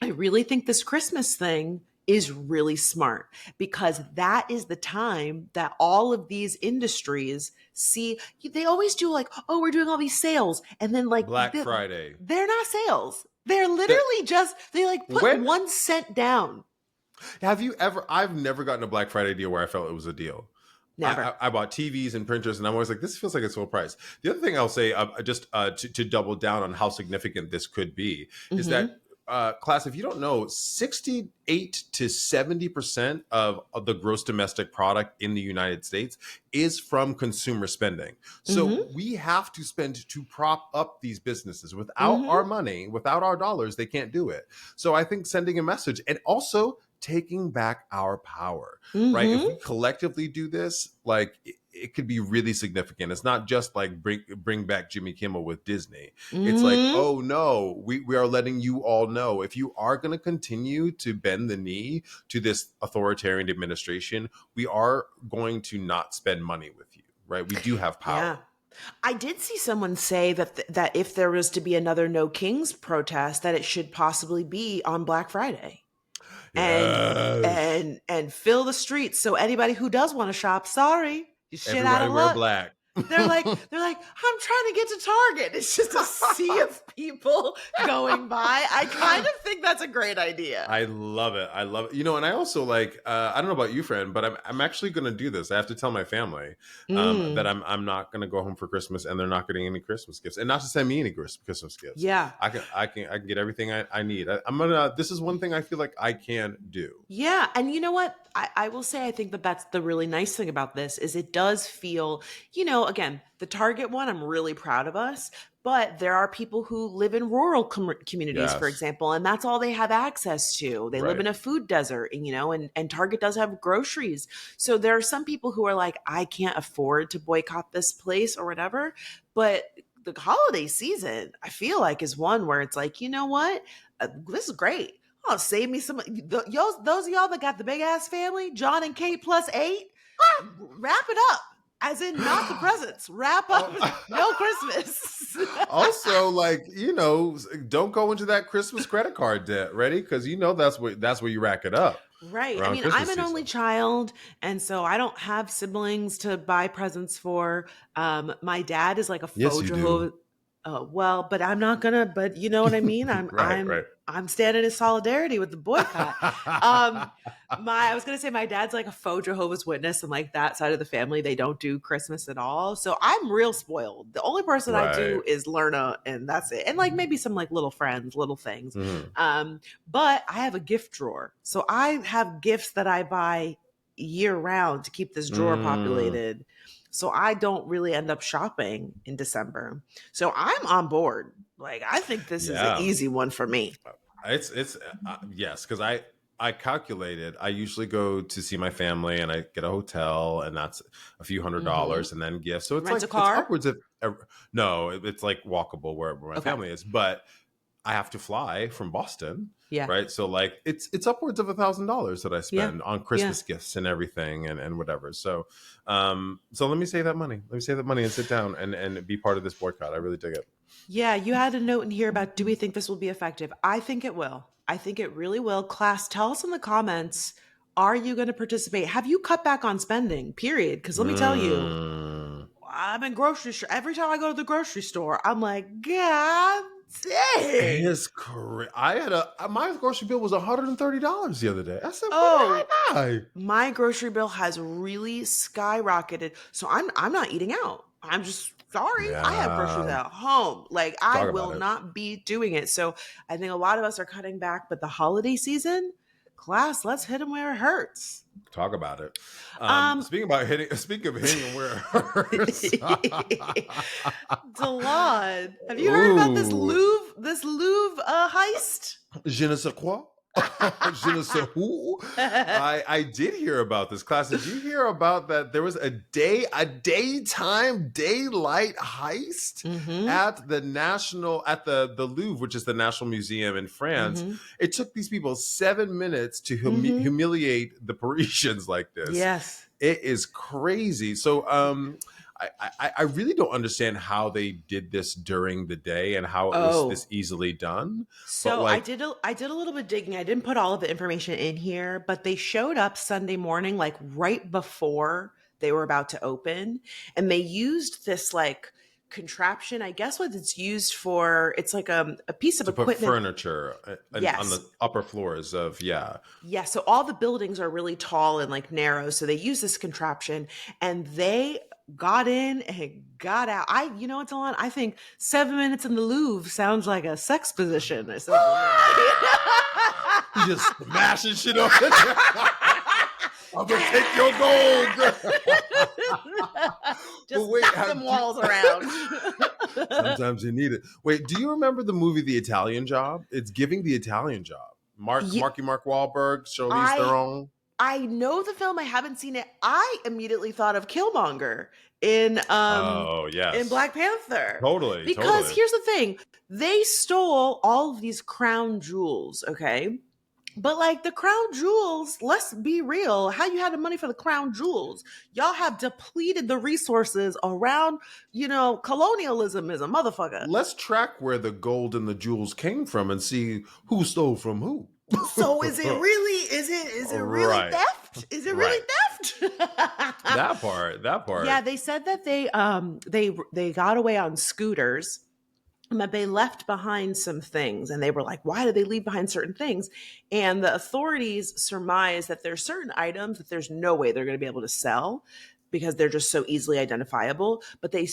I really think this Christmas thing is really smart, because that is the time that all of these industries see. They always do like, oh, we're doing all these sales. And then like, Black Friday. they're not sales. They're The- literally just, they like put when 1 cent down. have you ever? I've never gotten a Black Friday deal where I felt it was a deal. Never. I bought TVs and printers, and I'm always like, this feels like it's full price. The other thing I'll say, just to double down on how significant this could be, is that, class, if you don't know, 68 to 70% of the gross domestic product in the United States is from consumer spending. So we have to spend to prop up these businesses. Without our money, without our dollars, they can't do it. So I think sending a message, and also taking back our power, right? If we collectively do this, like it could be really significant. It's not just like bring back Jimmy Kimmel with Disney. It's like, oh no, we are letting you all know, if you are going to continue to bend the knee to this authoritarian administration, we are going to not spend money with you, right? We do have power. Yeah. I did see someone say that if there was to be another No Kings protest, that it should possibly be on Black Friday. Yes. And fill the streets, so anybody who does want to shop, sorry, you shit Everybody out of wear luck. black. They're like, I'm trying to get to Target. It's just a sea of people going by. I kind of think that's a great idea. I love it. I love it. And I also like, I don't know about you, friend, but I'm actually going to do this. I have to tell my family that I'm not going to go home for Christmas, and they're not getting any Christmas gifts, and not to send me any Christmas gifts. Yeah. I can get everything I need. This is one thing I feel like I can do. Yeah. And you know what? I will say, I think that's the really nice thing about this, is it does feel, again, the Target one, I'm really proud of us, but there are people who live in rural communities, for example, and that's all they have access to. They live in a food desert, and Target does have groceries. So there are some people who are like, I can't afford to boycott this place or whatever. But the holiday season, I feel like, is one where it's like, you know what? This is great. Oh, save me some. Those of y'all that got the big ass family, John and Kate plus 8, wrap it up. As in, not the presents. Wrap up. No Christmas. Also, like, don't go into that Christmas credit card debt, ready? Because that's where you rack it up. Right. I mean, Christmas I'm an season. only child, and so I don't have siblings to buy presents for. My dad is like a Yes, faux you do. Jehovah. Well, but I'm not gonna. But you know what I mean. Right. I'm standing in solidarity with the boycott. I was gonna say my dad's like a faux Jehovah's Witness, and like that side of the family, they don't do Christmas at all. So I'm real spoiled. The only person I do is Lerna, and that's it. And like maybe some like little friends, little things. But I have a gift drawer, so I have gifts that I buy year round to keep this drawer populated. So I don't really end up shopping in December. So I'm on board. Like, I think this is an easy one for me. It's yes, because I calculated. I usually go to see my family, and I get a hotel, and that's a few $100s, and then gifts. So it's Rent like a car? it's upwards of no, it's like walkable where my family is, but I have to fly from Boston. Yeah. Right. So like it's upwards of $1,000 that I spend on Christmas gifts and everything and whatever. So let me save that money. Let me save that money and sit down and be part of this boycott. I really dig it. Yeah. You had a note in here about, do we think this will be effective? I think it will. I think it really will. Class, tell us in the comments, are you going to participate? Have you cut back on spending, period? Because let me tell you, I'm in grocery store. Every time I go to the grocery store, I'm like, God dang. It is correct. I had my grocery bill was $130 the other day. I said, why did I? My grocery bill has really skyrocketed. So I'm not eating out. I'm just sorry. Yeah. I have groceries at home. Like, I will not be doing it. So I think a lot of us are cutting back, but the holiday season, class, let's hit them where it hurts. Talk about it. Speaking of hitting where it hurts. Delon, have you heard about this Louvre heist? Je ne sais quoi. Je ne sais who. I did hear about this class. Did you hear about that? There was a daytime daylight heist at the Louvre, which is the National Museum in France. It took these people 7 minutes to humiliate the Parisians like this. Yes. It is crazy. So I really don't understand how they did this during the day and how it was this easily done. So but I did a little bit digging. I didn't put all of the information in here, but they showed up Sunday morning, like right before they were about to open, and they used this like contraption. I guess what it's used for. It's like a piece of to equipment. put furniture on the upper floors of Yeah, so all the buildings are really tall and like narrow. So they use this contraption and they got in and got out. You know what's on? I think 7 minutes in the Louvre sounds like a sex position or something. You just smashing shit up. I'm gonna take your gold. Just knock them walls around. Sometimes you need it. Wait, do you remember the movie The Italian Job? It's giving The Italian Job. Mark Wahlberg, Charlize Theron. I know the film. I haven't seen it. I immediately thought of Killmonger in in Black Panther. Totally. Because here's the thing. They stole all of these crown jewels, okay? But like the crown jewels, let's be real. How you had the money for the crown jewels? Y'all have depleted the resources around, colonialism is a motherfucker. Let's track where the gold and the jewels came from and see who stole from who. So is it really theft? Is it really theft? That part. Yeah, they said that they got away on scooters, but they left behind some things, and they were like, why did they leave behind certain things? And the authorities surmise that there's certain items that there's no way they're going to be able to sell because they're just so easily identifiable, but they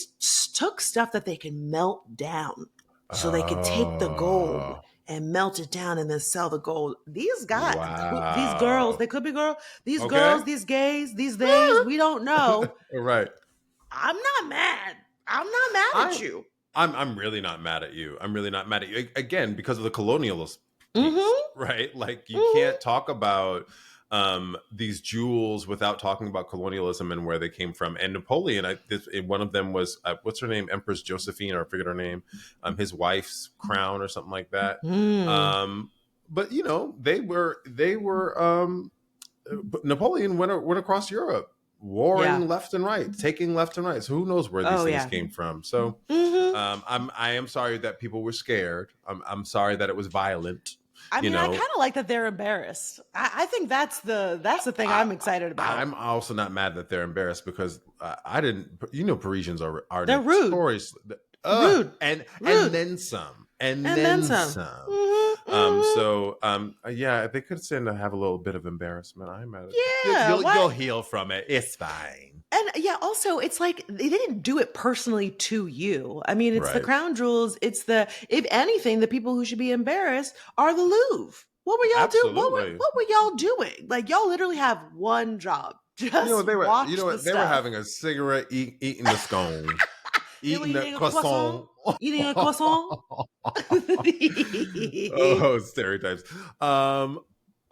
took stuff that they can melt down so they could take the gold and melt it down and then sell the gold. These guys, these girls, they could be girls, these girls, these gays, these days, we don't know. Right. I'm not mad. I'm not mad at you. I'm really not mad at you. I'm really not mad at you. Again, because of the colonialist piece, right? Like you can't talk about these jewels without talking about colonialism and where they came from. And Napoleon, one of them was what's her name, Empress Josephine, or I forget her name, his wife's crown or something like that. But they were Napoleon went across Europe, warring left and right, taking left and right. So who knows where these things came from? So I am sorry that people were scared. I'm sorry that it was violent. I mean, I kind of like that they're embarrassed. I think that's the thing I'm excited about. I'm also not mad that they're embarrassed because I didn't. Parisians are they're rude, rude, and then some, and then some. Yeah, they could stand to have a little bit of embarrassment. I'm mad at it. Yeah, you'll heal from it. It's fine. And yeah, also it's like they didn't do it personally to you. I mean, it's the crown jewels. It's if anything, the people who should be embarrassed are the Louvre. What were y'all doing? What were y'all doing? Like y'all literally have one job. Just they were. Watch they were having a cigarette, eating the scone, eating the croissant. Eating a croissant. Oh, stereotypes.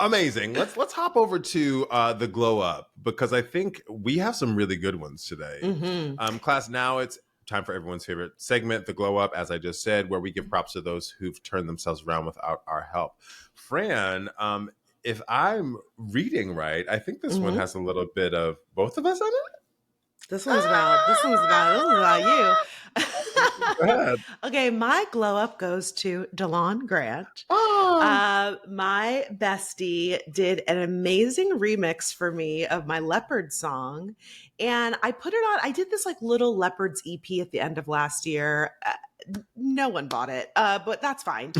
Amazing. Let's hop over to the glow up, because I think we have some really good ones today. Class, now it's time for everyone's favorite segment, the glow up, as I just said, where we give props to those who've turned themselves around without our help. Fran, if I'm reading right, I think this one has a little bit of both of us in it. This one's about you. Okay, my glow up goes to DeLon Grant. My bestie did an amazing remix for me of my Leopard song, and I put it on. I did this like little Leopards EP at the end of last year. No one bought it, but that's fine.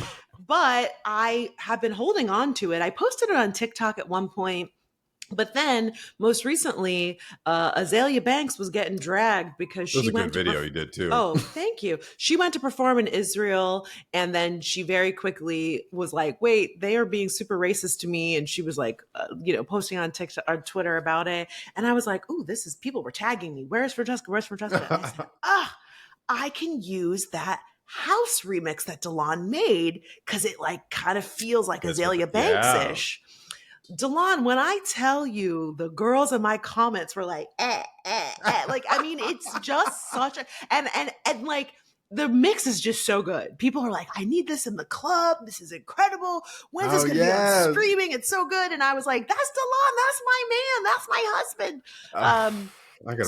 But I have been holding on to it. I posted it on TikTok at one point. But then, most recently, Azalea Banks was getting dragged because she went to... video you did, too. Oh, thank you. She went to perform in Israel, and then she very quickly was like, wait, they are being super racist to me. And she was like, posting on TikTok or Twitter about it. And I was like, ooh, people were tagging me. Where's Francesca? Where's Francesca? And I said, I can use that house remix that Delon made because it like kind of feels like Azalea Yeah. Banks-ish. Delon, when I tell you the girls in my comments were like, like, I mean, it's just such a, and like, the mix is just so good. People are like, I need this in the club. This is incredible. When's this going to be on streaming? It's so good. And I was like, that's Delon. That's my man. That's my husband.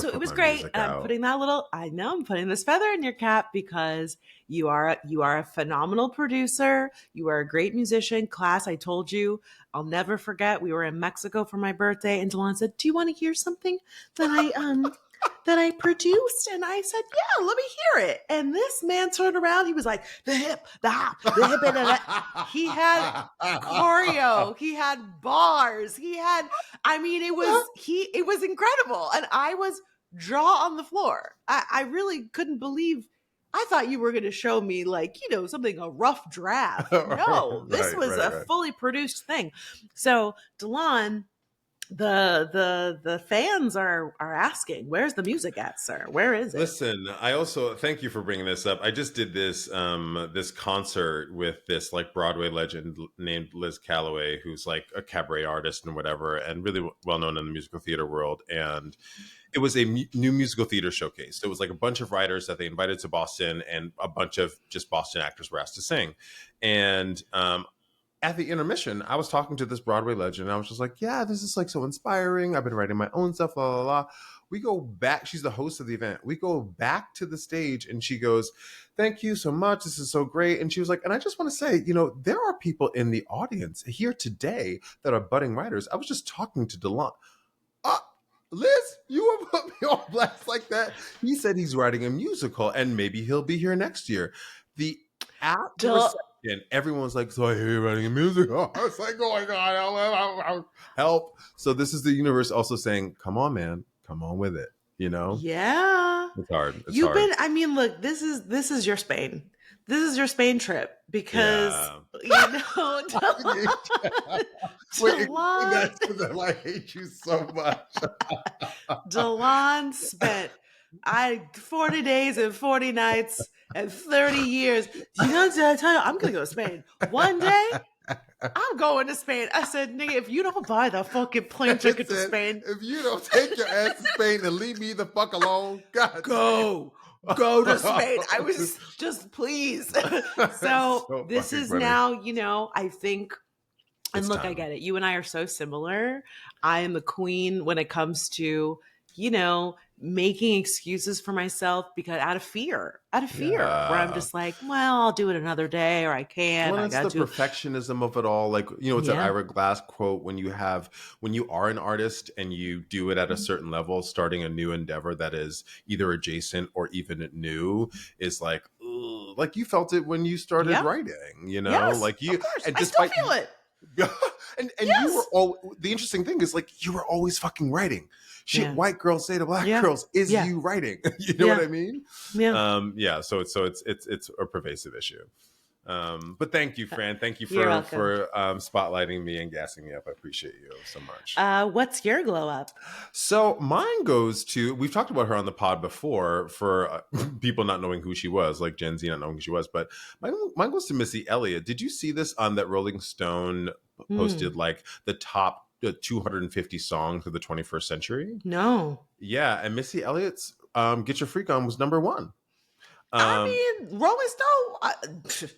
So it was great. I'm putting that little, I know I'm putting this feather in your cap because you are a phenomenal producer. You are a great musician. Class, I told you, I'll never forget. We were in Mexico for my birthday and Delon said, do you want to hear something that I produced? And I said, yeah, let me hear it. And this man turned around. He was like, the hip, the hop, the hip. And he had choreo. He had bars. He had, I mean, it was incredible. And I was jaw on the floor. I really couldn't believe. I thought you were going to show me like, something, a rough draft. No, this was a fully produced thing. So Delon, the fans are asking, where's the music at, sir? Where is it? Listen, I also thank you for bringing this up. I just did this this concert with this like Broadway legend named Liz Calloway, who's like a cabaret artist and whatever, and really well known in the musical theater world. And it was a new musical theater showcase. So it was like a bunch of writers that they invited to Boston, and a bunch of just Boston actors were asked to sing. And at the intermission, I was talking to this Broadway legend, and I was just like, yeah, this is like so inspiring. I've been writing my own stuff, la, la, la. We go back. She's the host of the event. We go back to the stage and she goes, thank you so much. This is so great. And she was like, and I just want to say, there are people in the audience here today that are budding writers. I was just talking to Delon. Liz, you would put me on blast like that. He said he's writing a musical and maybe he'll be here next year. And everyone's like, so I hear you're writing a musical. I was like, oh my God, help. So this is the universe also saying, come on, man, come on with it. Yeah. It's hard. I mean, look, this is your Spain. This is your Spain trip because, Delon, I hate you so much. Delon spent 40 days and 40 nights and 30 years. I tell you, I'm going to go to Spain. One day, I'm going to Spain. I said, nigga, if you don't buy the fucking plane ticket to Spain. If you don't take your ass to Spain and leave me the fuck alone, God. Go to Spain. I was just, please. So this is funny. Now, I think, and look, I get it. You and I are so similar. I am the queen when it comes to, making excuses for myself because out of fear, where I'm just like, well, I'll do it another day or I can't. Well, that's the perfectionism of it all. Like, it's an Ira Glass quote when you are an artist and you do it at a certain level, starting a new endeavor that is either adjacent or even new is like, ugh, like you felt it when you started writing, Yes, like you, of course. and I still feel it. and you were the interesting thing is like you were always fucking writing shit. White girls say to black girls is you writing. You know what I mean? So it's a pervasive issue. But thank you, Fran. Thank you for spotlighting me and gassing me up. I appreciate you so much. What's your glow up? So mine goes to, we've talked about her on the pod before for people not knowing who she was, like Gen Z not knowing who she was, but mine goes to Missy Elliott. Did you see this on that Rolling Stone posted like the top 250 songs of the 21st century? No. Yeah, and Missy Elliott's Get Your Freak On was number one. I mean, Rolling Stone...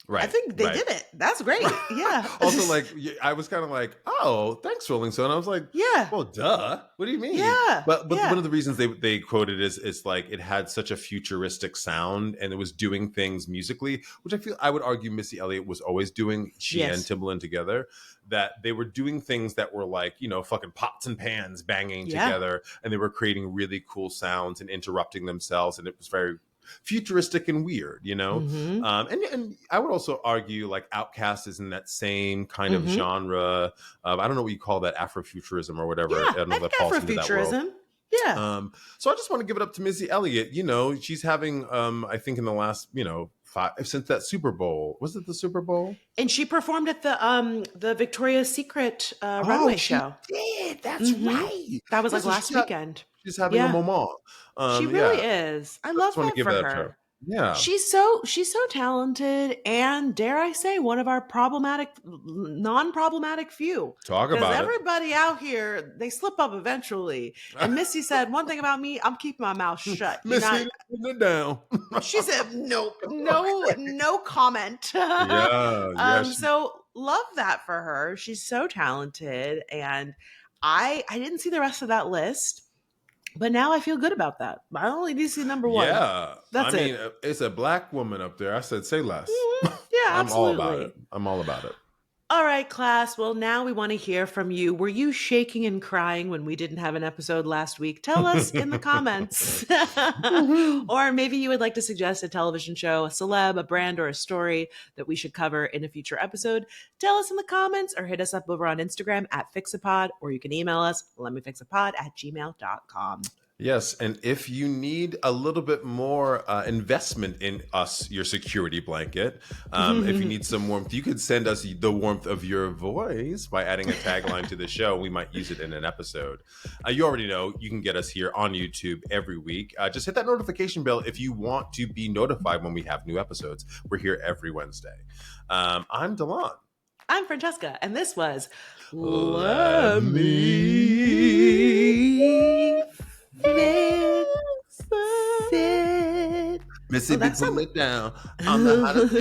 Right. I think they did it. That's great. Yeah. Also, like, I was kind of like, oh, thanks, Rolling Stone. I was like, yeah. Well, duh. What do you mean? Yeah. But one of the reasons they quoted is like it had such a futuristic sound and it was doing things musically, which I would argue Missy Elliott was always doing. She and Timbaland together, that they were doing things that were like, fucking pots and pans banging together, and they were creating really cool sounds and interrupting themselves, and it was very futuristic and weird, and I would also argue like Outkast is in that same kind of genre. I don't know what you call that, Afrofuturism or whatever. I don't know that falls into that world. Yeah. So I just want to give it up to Missy Elliott. She's having I think in the last since that Super Bowl, was it the Super Bowl? And she performed at the Victoria's Secret runway show. Did that's right. That was like last weekend. She's having a moment. She really is. I love that for her. Yeah. She's so talented, and dare I say, one of our non-problematic few. Talk Because about it. everybody out here, they slip up eventually. And Missy said, one thing about me, I'm keeping my mouth shut. You're Missy, not. putting it down. She said, nope, no comment. Yeah, yeah. So love that for her. She's so talented, and I didn't see the rest of that list. But now I feel good about that. I only do see number one. Yeah. That's I mean, it. it's a black woman up there. I said, say less. Yeah, I'm all about absolutely. it. I'm all about it. All right, class. Well, now we want to hear from you. Were you shaking and crying when we didn't have an episode last week? Tell us in the comments. Or maybe you would like to suggest a television show, a celeb, a brand, or a story that we should cover in a future episode. Tell us in the comments or hit us up over on Instagram at Fixapod, or you can email us, lemmefixapod@gmail.com. Yes, and if you need a little bit more investment in us, your security blanket, if you need some warmth, you could send us the warmth of your voice by adding a tagline to the show. We might use it in an episode. You already know you can get us here on YouTube every week. Just hit that notification bell if you want to be notified when we have new episodes. We're here every Wednesday. I'm Delon. I'm Francesca, and this was Lemme Fix It. Missy be putting it down on the hottest